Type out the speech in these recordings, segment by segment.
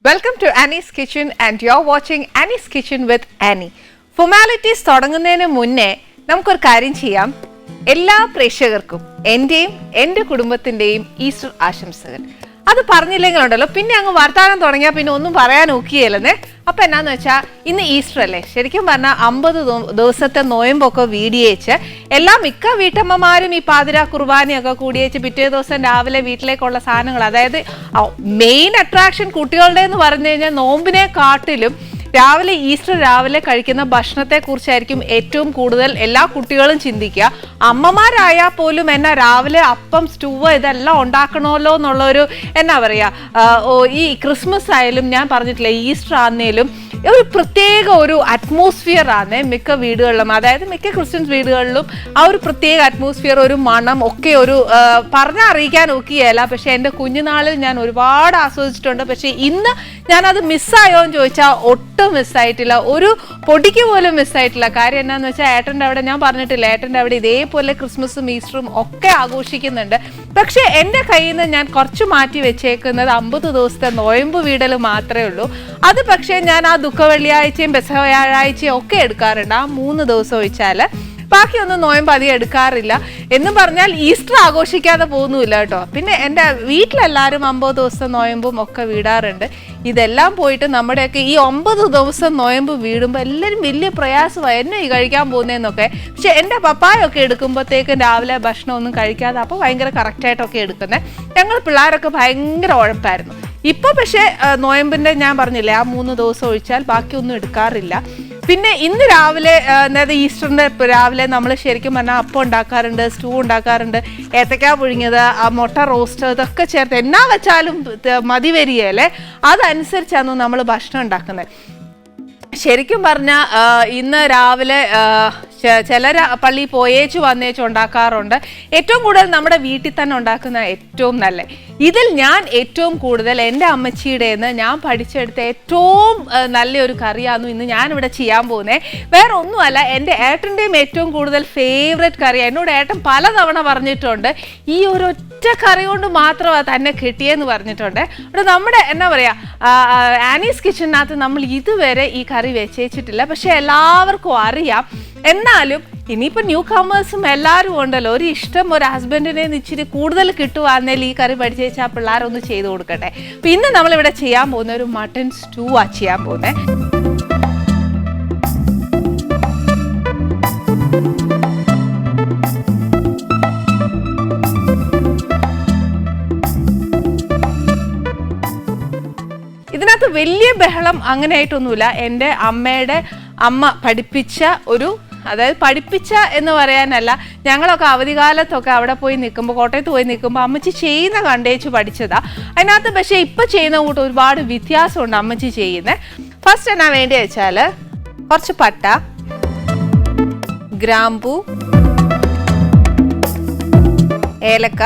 Welcome to Annie's Kitchen and you're watching Annie's Kitchen with Annie. Formalities തുടങ്ങുന്നതിന് മുന്നേ നമുക്കൊരു കാര്യം ചെയ്യാം. എല്ലാ പ്രേക്ഷകർക്കും എന്റെയും എൻ്റെ കുടുംബത്തിന്റെയും ഈസ്റ്റർ ആശംസകൾ. അത് പറഞ്ഞില്ലെങ്കിലുണ്ടല്ലോ പിന്നെ അങ്ങ് വർത്താനം തുടങ്ങിയാൽ പിന്നെ ഒന്നും പറയാൻ ഒക്കിയല്ലെന്നേ. അപ്പം എന്നാന്ന് വെച്ചാൽ ഇന്ന് ഈസ്റ്റർ അല്ലേ, ശരിക്കും പറഞ്ഞാൽ 50 ദിവസത്തെ നോയമ്പൊക്കെ വീടിയേച്ച് മിക്ക വീട്ടമ്മമാരും ഈ പാതിര കുർബാനയൊക്കെ കൂടിയേച്ച് പിറ്റേ ദിവസം രാവിലെ വീട്ടിലേക്കുള്ള സാധനങ്ങൾ, അതായത് മെയിൻ അട്രാക്ഷൻ കുട്ടികളുടെ എന്ന് പറഞ്ഞു കഴിഞ്ഞാൽ നോമ്പിനെ കാട്ടിലും രാവിലെ ഈസ്റ്റർ രാവിലെ കഴിക്കുന്ന ഭക്ഷണത്തെ കുറിച്ചായിരിക്കും ഏറ്റവും കൂടുതൽ എല്ലാ കുട്ടികളും ചിന്തിക്കുക. അമ്മമാരായാൽ പോലും എന്നാ രാവിലെ അപ്പം സ്റ്റൂവ് ഇതെല്ലാം ഉണ്ടാക്കണമല്ലോ എന്നുള്ളൊരു എന്നാ പറയുക, ഈ ക്രിസ്മസ് ആയാലും ഞാൻ പറഞ്ഞിട്ടില്ല ഈസ്റ്റർ ആണെങ്കിലും ഒരു പ്രത്യേക ഒരു അറ്റ്മോസ്ഫിയർ ആണ് മിക്ക വീടുകളിലും, അതായത് മിക്ക ക്രിസ്ത്യൻസ് വീടുകളിലും ആ ഒരു പ്രത്യേക അറ്റ്മോസ്ഫിയർ, ഒരു മണം ഒക്കെ ഒരു പറഞ്ഞറിയിക്കാൻ ഒക്കെയല്ല. പക്ഷെ എൻ്റെ കുഞ്ഞുനാളിൽ ഞാൻ ഒരുപാട് ആസ്വദിച്ചിട്ടുണ്ട്. പക്ഷെ ഇന്ന് ഞാനത് മിസ്സായോ എന്ന് ചോദിച്ചാൽ ഒട്ടും മിസ്സായിട്ടില്ല, ഒരു പൊടിക്ക് പോലും മിസ്സായിട്ടില്ല. കാര്യം എന്നാന്ന് വെച്ചാൽ ഏട്ടൻ്റെ അവിടെ ഞാൻ പറഞ്ഞിട്ടില്ല, ഏട്ടൻ്റെ അവിടെ ഇതേപോലെ ക്രിസ്മസും ഈസ്റ്ററും ഒക്കെ ആഘോഷിക്കുന്നുണ്ട്. പക്ഷെ എൻ്റെ കയ്യിൽ നിന്ന് ഞാൻ കുറച്ച് മാറ്റി വെച്ചേക്കുന്നത് 50 ദിവസത്തെ നോയമ്പ് വീടൽ മാത്രമേ ഉള്ളൂ. അത് പക്ഷേ ഞാൻ ആ ദുഃഖ വെള്ളിയാഴ്ചയും പെസഹ വ്യാഴാഴ്ചയും ഒക്കെ എടുക്കാറുണ്ട്. ആ 3 ദിവസം ഒഴിച്ചാൽ ബാക്കിയൊന്നും നോയമ്പ് അധികം എടുക്കാറില്ല. എന്നും പറഞ്ഞാൽ ഈസ്റ്റർ ആഘോഷിക്കാതെ പോകുന്നുമില്ല കേട്ടോ. പിന്നെ എൻ്റെ വീട്ടിലെല്ലാവരും 50 ദിവസം നോയമ്പും ഒക്കെ വീടാറുണ്ട്. ഇതെല്ലാം പോയിട്ട് നമ്മുടെയൊക്കെ ഈ 9 ദിവസം നോയമ്പ് വീടുമ്പോൾ എല്ലാവരും വലിയ പ്രയാസമാണ് എന്നെ ഈ കഴിക്കാൻ പോകുന്നതെന്നൊക്കെ. പക്ഷെ എൻ്റെ പപ്പായൊക്കെ എടുക്കുമ്പോഴത്തേക്കും രാവിലെ ഭക്ഷണം ഒന്നും കഴിക്കാതെ അപ്പോൾ ഭയങ്കര കറക്റ്റായിട്ടൊക്കെ എടുക്കുന്നത്. ഞങ്ങൾ പിള്ളേരൊക്കെ ഭയങ്കര ഉഴപ്പായിരുന്നു. ഇപ്പോൾ പക്ഷേ നോയമ്പിൻ്റെ ഞാൻ പറഞ്ഞില്ലേ ആ 3 ദിവസം ഒഴിച്ചാൽ ബാക്കിയൊന്നും എടുക്കാറില്ല. പിന്നെ ഇന്ന് രാവിലെ അതായത് ഈസ്റ്ററിൻ്റെ രാവിലെ നമ്മൾ ശരിക്കും പറഞ്ഞാൽ അപ്പം ഉണ്ടാക്കാറുണ്ട്, സ്റ്റൂ ഉണ്ടാക്കാറുണ്ട്, ഏത്തക്ക പുഴുങ്ങിയത്, ആ മുട്ട റോസ്റ്റ് ഇതൊക്കെ ചേർത്ത് എന്നാ വെച്ചാലും മതി വരികയല്ലേ, അതനുസരിച്ചാണ് നമ്മൾ ഭക്ഷണം ഉണ്ടാക്കുന്നത്. ശരിക്കും പറഞ്ഞാൽ ഇന്ന് രാവിലെ ചില പള്ളി പോയേച്ചു വന്നേച്ചു ഉണ്ടാക്കാറുണ്ട്. ഏറ്റവും കൂടുതൽ നമ്മുടെ വീട്ടിൽ തന്നെ ഉണ്ടാക്കുന്ന ഏറ്റവും നല്ല, ഇതിൽ ഞാൻ ഏറ്റവും കൂടുതൽ എൻ്റെ അമ്മച്ചിയുടേന്ന് ഞാൻ പഠിച്ചെടുത്ത ഏറ്റവും നല്ലൊരു കറിയാണ് ഇന്ന് ഞാനിവിടെ ചെയ്യാൻ പോകുന്നത്. വേറെ ഒന്നുമല്ല, എൻ്റെ ഏട്ടൻ്റെയും ഏറ്റവും കൂടുതൽ ഫേവറേറ്റ് കറിയാണ്. എന്നോട് ഏട്ടൻ പലതവണ പറഞ്ഞിട്ടുണ്ട് ഈ ഒരു ഒറ്റ കറി കൊണ്ട് മാത്രമാണ് തന്നെ കിട്ടിയെന്ന് പറഞ്ഞിട്ടുണ്ട്. അവിടെ നമ്മുടെ എന്നാ പറയുക ആനീസ് കിച്ചണിനകത്ത് നമ്മൾ ഇതുവരെ ഈ കറി വെച്ചേച്ചിട്ടില്ല. പക്ഷെ എല്ലാവർക്കും അറിയാം. എന്നാലും ഇനിയിപ്പോൾ ന്യൂ കമേഴ്സും എല്ലാവരും ഉണ്ടല്ലോ, ഒരു ഇഷ്ടം ഒരു ഹസ്ബൻഡിനെ ഇച്ചിരി കൂടുതൽ കിട്ടുവാന്നേൽ ഈ കറി പഠിച്ചേച്ചാൽ ആ പിള്ളേരൊന്ന് ചെയ്ത് കൊടുക്കട്ടെ. അപ്പം ഇന്ന് നമ്മളിവിടെ ചെയ്യാൻ പോകുന്ന ഒരു മട്ടൺ സ്റ്റൂ ആ ചെയ്യാൻ പോകുന്നത്. ഇതിനകത്ത് വലിയ ബഹളം അങ്ങനെയായിട്ടൊന്നുമില്ല. എൻ്റെ അമ്മയുടെ അമ്മ പഠിപ്പിച്ച ഒരു, അതായത് പഠിപ്പിച്ച എന്ന് പറയാനല്ല, ഞങ്ങളൊക്കെ അവധിക്കാലത്തൊക്കെ അവിടെ പോയി നിൽക്കുമ്പോൾ, കോട്ടയത്ത് പോയി നിൽക്കുമ്പോൾ അമ്മച്ചി ചെയ്യുന്ന കണ്ടേച്ച് പഠിച്ചതാ. അതിനകത്ത് പക്ഷേ ഇപ്പം ചെയ്യുന്ന കൂട്ട് ഒരുപാട് വ്യത്യാസമുണ്ട് അമ്മച്ചി ചെയ്യുന്നത്. ഫസ്റ്റ് എന്നാ വേണ്ടി വെച്ചാൽ കുറച്ച് പട്ട, ഗ്രാമ്പൂ, ഏലക്ക.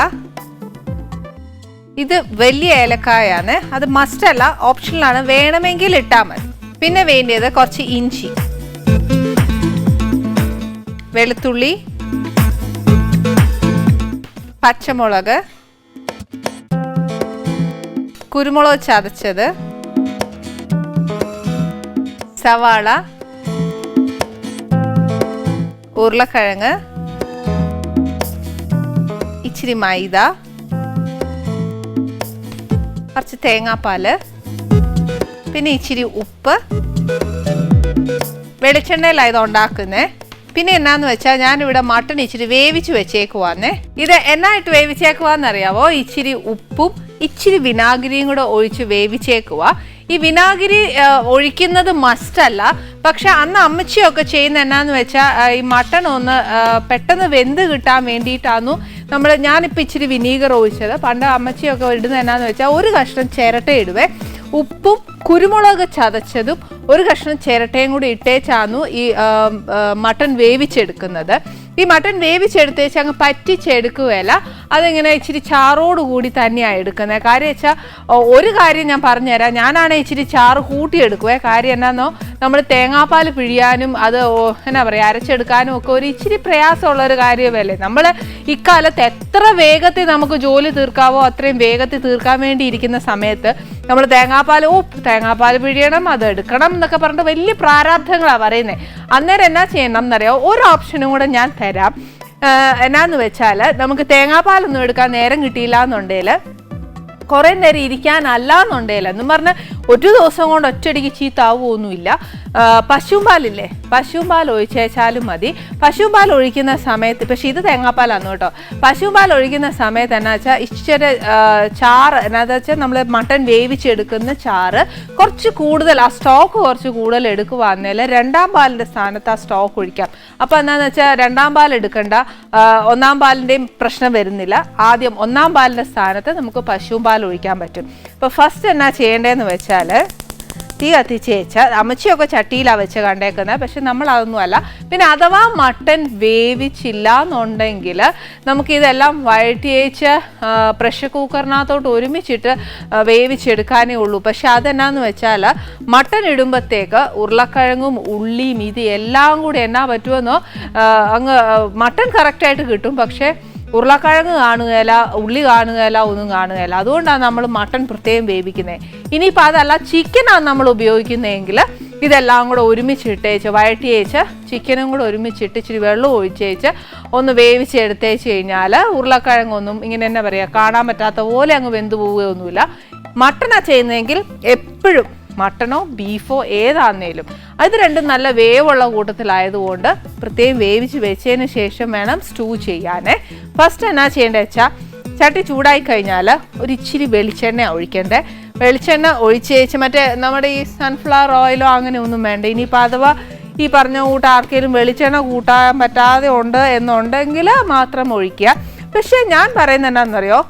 ഇത് വലിയ ഏലക്കായാണ്, അത് മസ്റ്റല്ല, ഓപ്ഷണലാണ്, വേണമെങ്കിൽ ഇട്ടാൽ മതി. പിന്നെ വേണ്ടിയത് കുറച്ച് ഇഞ്ചി, വെളുത്തുള്ളി, പച്ചമുളക്, കുരുമുളക് ചതച്ചത്, സവാള, ഉരുളക്കിഴങ്ങ്, ഇച്ചിരി മൈദ, കുറച്ച് തേങ്ങാപ്പാല്, പിന്നെ ഇച്ചിരി ഉപ്പ്. വെളിച്ചെണ്ണയിലായത് ഉണ്ടാക്കുന്നേ. പിന്നെ എന്നാന്ന് വെച്ചാൽ ഞാനിവിടെ മട്ടൺ ഇച്ചിരി വേവിച്ച് വെച്ചേക്കുവാന്നേ. ഇത് എന്നായിട്ട് വേവിച്ചേക്കുവാന്നറിയാവോ? ഇച്ചിരി ഉപ്പും ഇച്ചിരി വിനാഗിരിയും കൂടെ ഒഴിച്ച് വേവിച്ചേക്കുക. ഈ വിനാഗിരി ഒഴിക്കുന്നത് മസ്റ്റല്ല, പക്ഷെ അന്ന് അമ്മച്ചിയൊക്കെ ചെയ്യുന്ന എന്നാന്ന് വെച്ചാൽ ഈ മട്ടൺ ഒന്ന് പെട്ടെന്ന് വെന്ത് കിട്ടാൻ വേണ്ടിയിട്ടാണ് ഞാനിപ്പോൾ ഇച്ചിരി വിനീഗർ ഒഴിച്ചത്. പണ്ട് അമ്മച്ചിയൊക്കെ ഇടുന്നത് എന്നാന്ന് വെച്ചാൽ ഒരു കഷ്ണം ചിരട്ട ഇടുവേ, ഉപ്പും കുരുമുളക് ചതച്ചതും ഒരു കഷ്ണം ചിരട്ടയും കൂടി ഇട്ടേച്ചാന്നു ഈ മട്ടൺ വേവിച്ചെടുക്കുന്നത്. ഈ മട്ടൺ വേവിച്ചെടുത്തേച്ച് അങ്ങ് പറ്റിച്ചെടുക്കുകയല്ല, അതിങ്ങനെ ഇച്ചിരി ചാറോടുകൂടി തന്നെയാണ് എടുക്കുന്നത്. കാര്യം വെച്ചാൽ ഒരു കാര്യം ഞാൻ പറഞ്ഞുതരാം, ഞാനാണെങ്കിൽ ഇച്ചിരി ചാറ് കൂട്ടിയെടുക്കുവേ. കാര്യം എന്നാന്നോ, നമ്മൾ തേങ്ങാപ്പാൽ പിഴിയാനും അത് എന്നാ പറയുക അരച്ചെടുക്കാനും ഒക്കെ ഒരു ഇച്ചിരി പ്രയാസമുള്ളൊരു കാര്യമല്ലേ. നമ്മൾ ഇക്കാലത്ത് എത്ര വേഗത്തിൽ നമുക്ക് ജോലി തീർക്കാവോ അത്രയും വേഗത്തിൽ തീർക്കാൻ വേണ്ടി ഇരിക്കുന്ന സമയത്ത് നമ്മൾ തേങ്ങാപ്പാൽ തേങ്ങാപ്പാൽ പിഴിയണം, അത് എടുക്കണം എന്നൊക്കെ പറഞ്ഞിട്ട് വലിയ പ്രാരാബ്ധങ്ങളാണ് പറയുന്നത്. അന്നേരം എന്നാ ചെയ്യണം എന്നറിയോ, ഒരു ഓപ്ഷനും കൂടെ ഞാൻ തരാം. എന്നാന്ന് വെച്ചാൽ നമുക്ക് തേങ്ങാപ്പാലൊന്നും എടുക്കാൻ നേരം കിട്ടിയില്ല എന്നുണ്ടെങ്കിൽ, കുറേ നേരം ഇരിക്കാനല്ല എന്നുണ്ടെങ്കിൽ എന്നും പറഞ്ഞ് ഒരു ദിവസം കൊണ്ട് ഒറ്റയടിക്ക് ചീത്താവുമൊന്നുമില്ല. പശുവും പാലില്ലേ, പശുവും പാൽ ഒഴിച്ചേച്ചാലും മതി. പശുവും പാൽ ഒഴിക്കുന്ന സമയത്ത്, പക്ഷേ ഇത് തേങ്ങാപ്പാലാന്ന് കേട്ടോ, പശുവും പാൽ ഒഴിക്കുന്ന സമയത്ത് എന്നാ വെച്ചാൽ ഇച്ചിരി ചാറ്, എന്നാന്ന് വെച്ചാൽ നമ്മൾ മട്ടൺ വേവിച്ചെടുക്കുന്ന ചാറ് കുറച്ച് കൂടുതൽ, ആ സ്റ്റോക്ക് കുറച്ച് കൂടുതൽ എടുക്കുവാന്നേൽ രണ്ടാം പാലിൻ്റെ സ്ഥാനത്ത് ആ സ്റ്റോക്ക് ഒഴിക്കാം. അപ്പോൾ എന്താണെന്ന് വെച്ചാൽ രണ്ടാം പാൽ എടുക്കണ്ട, ഒന്നാം പാലിൻ്റെയും പ്രശ്നം വരുന്നില്ല. ആദ്യം ഒന്നാം പാലിൻ്റെ സ്ഥാനത്ത് നമുക്ക് പശുവും പാൽ ഒഴിക്കാൻ പറ്റും. അപ്പോൾ ഫസ്റ്റ് എന്നാ ചെയ്യേണ്ടതെന്ന് വെച്ചാൽ തീ കത്തിച്ച് വെച്ചാൽ, അമ്മച്ചിയൊക്കെ ചട്ടിയിലാണ് വെച്ച് കണ്ടേക്കുന്നത്, പക്ഷെ നമ്മൾ അതൊന്നുമല്ല. പിന്നെ അഥവാ മട്ടൻ വേവിച്ചില്ല എന്നുണ്ടെങ്കിൽ നമുക്കിതെല്ലാം വഴറ്റിയേച്ച് പ്രഷർ കുക്കറിനകത്തോട്ട് ഒരുമിച്ചിട്ട് വേവിച്ചെടുക്കാനേ ഉള്ളൂ. പക്ഷെ അതെന്നാന്ന് വെച്ചാൽ മട്ടൻ ഇടുമ്പോഴത്തേക്ക് ഉരുളക്കിഴങ്ങും ഉള്ളിയും ഇത് എല്ലാം കൂടി എന്നാ പറ്റുമെന്നോ അങ്ങ് മട്ടൻ കറക്റ്റായിട്ട് കിട്ടും, പക്ഷേ ഉരുളക്കിഴങ്ങ് കാണുകയില്ല, ഉള്ളി കാണുകയില്ല, ഒന്നും കാണുകയില്ല. അതുകൊണ്ടാണ് നമ്മൾ മട്ടൺ പ്രത്യേകം വേവിക്കുന്നത്. ഇനിയിപ്പോൾ അതല്ല, ചിക്കനാണ് നമ്മൾ ഉപയോഗിക്കുന്നതെങ്കിൽ ഇതെല്ലാം കൂടെ ഒരുമിച്ചിട്ടേച്ച് വഴറ്റിയേച്ച് ചിക്കനും കൂടെ ഒരുമിച്ചിട്ട് ഇച്ചിരി വെള്ളം ഒഴിച്ചേച്ച് ഒന്ന് വേവിച്ചെടുത്തേച്ച് കഴിഞ്ഞാൽ ഉരുളക്കിഴങ്ങൊന്നും ഇങ്ങനെ എന്നാ പറയുക, കാണാൻ പറ്റാത്ത പോലെ അങ്ങ് വെന്ത് പോവുകയൊന്നുമില്ല. മട്ടനാണ് ചെയ്യുന്നതെങ്കിൽ എപ്പോഴും മട്ടണോ ബീഫോ ഏതാന്നേലും അത് രണ്ടും നല്ല വേവുള്ള കൂട്ടത്തിലായതുകൊണ്ട് പ്രത്യേകം വേവിച്ച് വെച്ചതിന് ശേഷം വേണം സ്റ്റൂ ചെയ്യാനേ. ഫസ്റ്റ് എന്നാ ചെയ്യേണ്ടത് വെച്ചാൽ, ചട്ടി ചൂടായി കഴിഞ്ഞാൽ ഒരു ഇച്ചിരി വെളിച്ചെണ്ണ ഒഴിക്കണ്ടേ. വെളിച്ചെണ്ണ ഒഴിച്ചേച്ച്, മറ്റേ നമ്മുടെ ഈ സൺഫ്ലവർ ഓയിലോ അങ്ങനെ ഒന്നും വേണ്ട. ഇനിയിപ്പോൾ അഥവാ ഈ പറഞ്ഞ കൂട്ട ആർക്കെങ്കിലും വെളിച്ചെണ്ണ കൂട്ടാൻ പറ്റാതെ ഉണ്ട് എന്നുണ്ടെങ്കിൽ മാത്രം ഒഴിക്കുക. പക്ഷേ ഞാൻ പറയുന്നത് എന്താണെന്നറിയോ,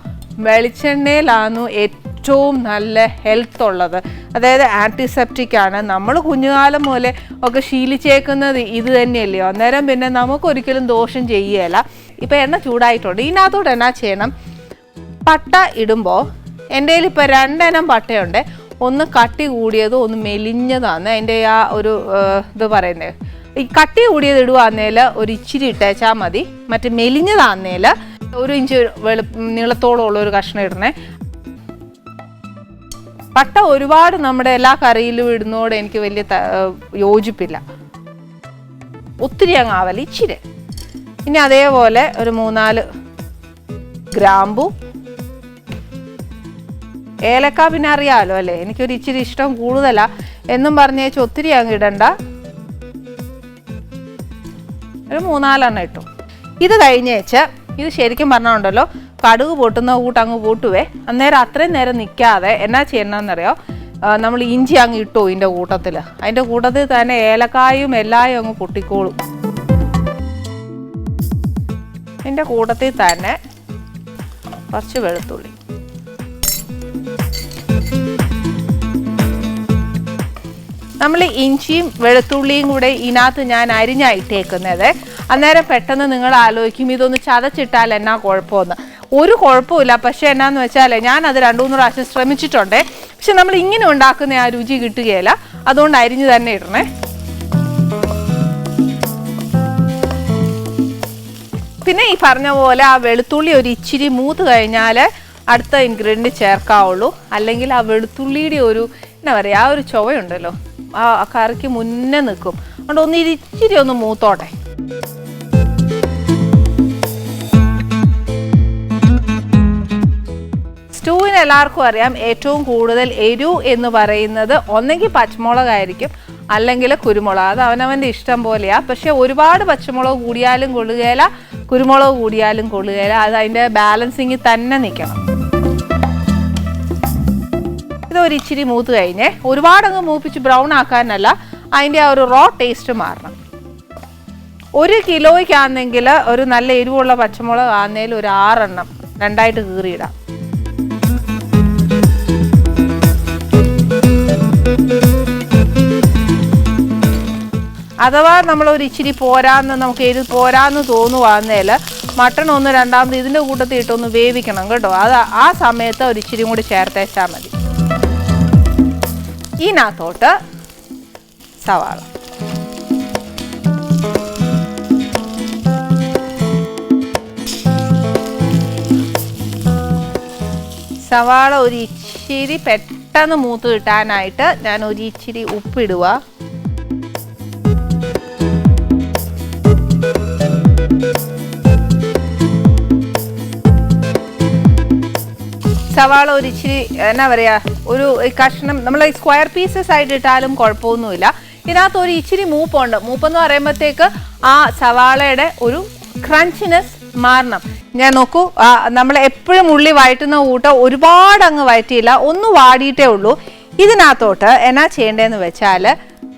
വെളിച്ചെണ്ണയിലാണ് ഏറ്റവും നല്ല ഹെൽത്ത് ഉള്ളത്. അതായത് ആൻറ്റിസെപ്റ്റിക് ആണ്. നമ്മൾ കുഞ്ഞുകാലം പോലെ ഒക്കെ ശീലിച്ചേക്കുന്നത് ഇത് തന്നെയല്ലയോ, അന്നേരം പിന്നെ നമുക്കൊരിക്കലും ദോഷം ചെയ്യുകയില്ല. ഇപ്പം എണ്ണ ചൂടായിട്ടുണ്ട്, ഇതിനകത്തോട്ട് എന്നാ ചെയ്യണം, പട്ട ഇടുമ്പോൾ എൻ്റെ കയ്യിൽ ഇപ്പോൾ 2 ഇനം പട്ടയുണ്ട്. ഒന്ന് കട്ടി കൂടിയതും ഒന്ന് മെലിഞ്ഞതാണ്. അതിൻ്റെ ആ ഒരു ഇത് പറയുന്നത്, ഈ കട്ടി കൂടിയത് ഇടുവാന്നേൽ ഒരു ഇച്ചിരി ഇട്ടേച്ചാൽ മതി. മറ്റേ മെലിഞ്ഞതാന്നേൽ 1 ഇഞ്ച് നീളത്തോളമുള്ള ഒരു കഷ്ണം ഇടണേ. പട്ട ഒരുപാട് നമ്മുടെ എല്ലാ കറിയിലും ഇടുന്നതോടെ എനിക്ക് വലിയ യോജിപ്പില്ല, ഒത്തിരി അങ്ങ് ആവല, ഇച്ചിരി. ഇനി അതേപോലെ ഒരു 3-4 ഗ്രാമ്പു, ഏലക്ക പിന്നെ അറിയാമല്ലോ അല്ലേ, എനിക്കൊരു ഇച്ചിരി ഇഷ്ടം കൂടുതലാണ് എന്നും പറഞ്ഞേച്ച് ഒത്തിരി അങ്ങ് ഇടണ്ട, ഒരു 3-4 ഇട്ടു. ഇത് കഴിഞ്ഞേച്ച് ഇത് ശരിക്കും പറഞ്ഞുണ്ടല്ലോ കടുക് പൊട്ടുന്ന കൂട്ടങ്ങ് പൊട്ടുവേ. അന്നേരം അത്രയും നേരം നിൽക്കാതെ എന്നാ ചെയ്യണമെന്നറിയോ, നമ്മൾ ഇഞ്ചി അങ്ങ് ഇട്ടു ഇതിൻ്റെ കൂട്ടത്തിൽ. അതിൻ്റെ കൂട്ടത്തിൽ തന്നെ ഏലക്കായും എല്ലായും അങ്ങ് പൊട്ടിക്കോളും. ഇതിൻ്റെ കൂട്ടത്തിൽ തന്നെ കുറച്ച് വെളുത്തുള്ളി, നമ്മൾ ഇഞ്ചിയും വെളുത്തുള്ളിയും കൂടെ ഇതിനകത്ത് ഞാൻ അരിഞ്ഞായിട്ടേക്കുന്നത്. അന്നേരം പെട്ടെന്ന് നിങ്ങൾ ആലോചിക്കും ഇതൊന്ന് ചതച്ചിട്ടാൽ എന്നാ കുഴപ്പമെന്ന്. ഒരു കുഴപ്പമില്ല. പക്ഷെ എന്നാന്ന് വെച്ചാൽ ഞാനത് 2-3 പ്രാവശ്യം ശ്രമിച്ചിട്ടുണ്ട്. പക്ഷെ നമ്മൾ ഇങ്ങനെ ഉണ്ടാക്കുന്ന ആ രുചി കിട്ടുകയില്ല. അതുകൊണ്ട് അരിഞ്ഞ് തന്നെ ഇടണേ. പിന്നെ ഈ പറഞ്ഞ പോലെ ആ വെളുത്തുള്ളി ഒരു ഇച്ചിരി മൂത്ത് കഴിഞ്ഞാൽ അടുത്ത ഇൻഗ്രീഡിയൻറ്റ് ചേർക്കാവുള്ളൂ. അല്ലെങ്കിൽ ആ വെളുത്തുള്ളിയുടെ ഒരു എന്നാ പറയുക, ആ ഒരു ചുവയുണ്ടല്ലോ, ആ കറിക്ക് മുന്നേ നിൽക്കും. അതുകൊണ്ട് ഒന്ന് ഇച്ചിരി ഒന്ന് മൂത്തോട്ടെ. സ്റ്റൂവിന് എല്ലാവർക്കും അറിയാം ഏറ്റവും കൂടുതൽ എരിവ് എന്ന് പറയുന്നത് ഒന്നെങ്കിൽ പച്ചമുളകായിരിക്കും, അല്ലെങ്കിൽ കുരുമുളക്. അത് അവനവൻ്റെ ഇഷ്ടം പോലെയാണ്. പക്ഷെ ഒരുപാട് പച്ചമുളക് കൂടിയാലും കൊള്ളുകയില്ല, കുരുമുളക് കൂടിയാലും കൊള്ളുകയില്ല. അത് അതിൻ്റെ ബാലൻസിങ്ങിൽ തന്നെ നിൽക്കണം. ഇതൊരു ഇച്ചിരി മൂത്ത് കഴിഞ്ഞേ, ഒരുപാടങ്ങ് മൂപ്പിച്ച് ബ്രൗൺ ആക്കാനല്ല, അതിൻ്റെ ആ ഒരു റോ ടേസ്റ്റ് മാറണം. 1 കിലോയ്ക്കാണെങ്കിൽ ഒരു നല്ല എരിവുള്ള പച്ചമുളക് ആന്നേലും ഒരു 6 എണ്ണം 2ആയിട്ട് കീറിയിടാം. അഥവാ നമ്മളൊരു ഇച്ചിരി പോരാന്ന്, നമുക്ക് എരിവ് പോരാന്ന് തോന്നുവാന്നേൽ മട്ടൺ ഒന്ന് രണ്ടാമത് ഇതിൻ്റെ കൂട്ടത്തിൽ ഇട്ടൊന്ന് വേവിക്കണം കേട്ടോ. അത് ആ സമയത്ത് ഒരു ഇച്ചിരി കൂടി ചേർത്തേച്ചാൽ മതി. ഇതിനകത്തോട്ട് സവാള, സവാള ഒരു ഇച്ചിരി പെട്ടെന്ന് മൂത്ത് കിട്ടാനായിട്ട് ഞാൻ ഒരു ഇച്ചിരി ഉപ്പിടുക. സവാള ഒരു ഇച്ചിരി എന്നാ പറയാ, ഒരു കഷ്ണം നമ്മൾ സ്ക്വയർ പീസസ് ആയിട്ട് ഇട്ടാലും കുഴപ്പമൊന്നുമില്ല. ഇതിനകത്ത് ഒരു ഇച്ചിരി മൂപ്പുണ്ട്. മൂപ്പെന്ന് പറയുമ്പോഴത്തേക്ക് ആ സവാളയുടെ ഒരു ക്രഞ്ചിനെസ് മാറണം. ഞാൻ നോക്കൂ, നമ്മൾ എപ്പോഴും ഉള്ളി വഴറ്റുന്ന കൂട്ടം ഒരുപാട് അങ്ങ് വഴറ്റിയില്ല, ഒന്ന് വാടിയിട്ടേ ഉള്ളൂ. ഇതിനകത്തോട്ട് എന്നാ ചെയ്യേണ്ടതെന്ന് വെച്ചാൽ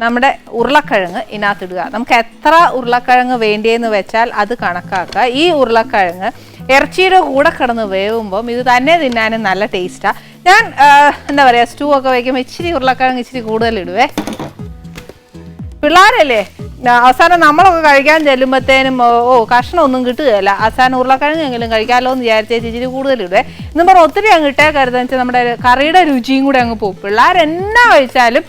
നമ്മുടെ ഉരുളക്കിഴങ്ങ് ഇതിനകത്തിടുക. നമുക്ക് എത്ര ഉരുളക്കിഴങ്ങ് വേണ്ടിയെന്ന് വെച്ചാൽ അത് കണക്കാക്കുക. ഈ ഉരുളക്കിഴങ്ങ് ഇറച്ചിയുടെ കൂടെ കിടന്ന് വേവുമ്പം ഇത് തന്നെ തിന്നാനും നല്ല ടേസ്റ്റാണ്. ഞാൻ എന്താ പറയുക, സ്റ്റൂ ഒക്കെ വയ്ക്കുമ്പോൾ ഇച്ചിരി ഉരുളക്കിഴങ്ങ് ഇച്ചിരി കൂടുതൽ ഇടുവേ. പിള്ളേരല്ലേ, അവസാനം നമ്മളൊക്കെ കഴിക്കാൻ ചെല്ലുമ്പോഴത്തേനും കഷ്ണം ഒന്നും കിട്ടുകയില്ല, അവസാനം ഉരുളക്കിഴങ്ങെങ്കിലും കഴിക്കാമല്ലോ എന്ന് വിചാരിച്ചേച്ച് ഇച്ചിരി കൂടുതൽ ഇടുവേ. എന്നും പറഞ്ഞാൽ ഒത്തിരി അങ്ങ് ഇട്ടേക്കരുതെന്ന് വെച്ചാൽ നമ്മുടെ കറിയുടെ രുചിയും കൂടെ അങ്ങ് പോകും. പിള്ളേർ എന്നാ കഴിച്ചാലും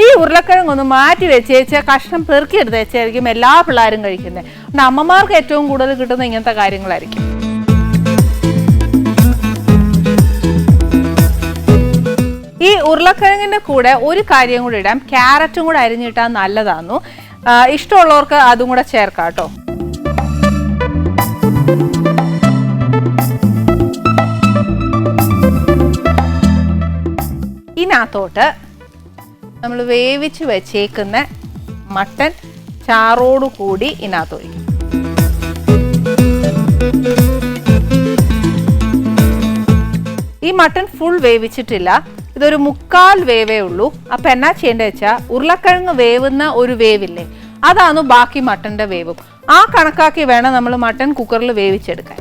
ഈ ഉരുളക്കിഴങ്ങൊന്ന് മാറ്റി വെച്ചേച്ച് കഷ്ണം പെറുക്കി എടുത്ത് വെച്ചായിരിക്കും എല്ലാ പിള്ളേരും കഴിക്കുന്നത്. അതുകൊണ്ട് അമ്മമാർക്ക് ഏറ്റവും കൂടുതൽ കിട്ടുന്ന ഇങ്ങനത്തെ കാര്യങ്ങളായിരിക്കും. ഈ ഉരുളക്കിഴങ്ങിൻ്റെ കൂടെ ഒരു കാര്യം കൂടി ഇടാം, ക്യാരറ്റും കൂടെ അരിഞ്ഞിട്ടാൽ നല്ലതാന്നു. ഇഷ്ടമുള്ളവർക്ക് അതും കൂടെ ചേർക്കാം കേട്ടോ. ഇതിനകത്തോട്ട് നമ്മൾ വേവിച്ച് വെച്ചേക്കുന്ന മട്ടൻ ചാറോടു കൂടി ഇതിനകത്ത് ഒഴിക്കും. ഈ മട്ടൻ ഫുൾ വേവിച്ചിട്ടില്ല, ഇതൊരു 1/4 വേവേ ഉള്ളൂ. അപ്പം എന്നാ ചെയ്യേണ്ടത് വെച്ചാൽ ഉരുളക്കിഴങ്ങ് വേവുന്ന ഒരു വേവില്ലേ, അതാണ് ബാക്കി മട്ടൻ്റെ വേവും. ആ കണക്കാക്കി വേണം നമ്മൾ മട്ടൻ കുക്കറിൽ വേവിച്ചെടുക്കാൻ.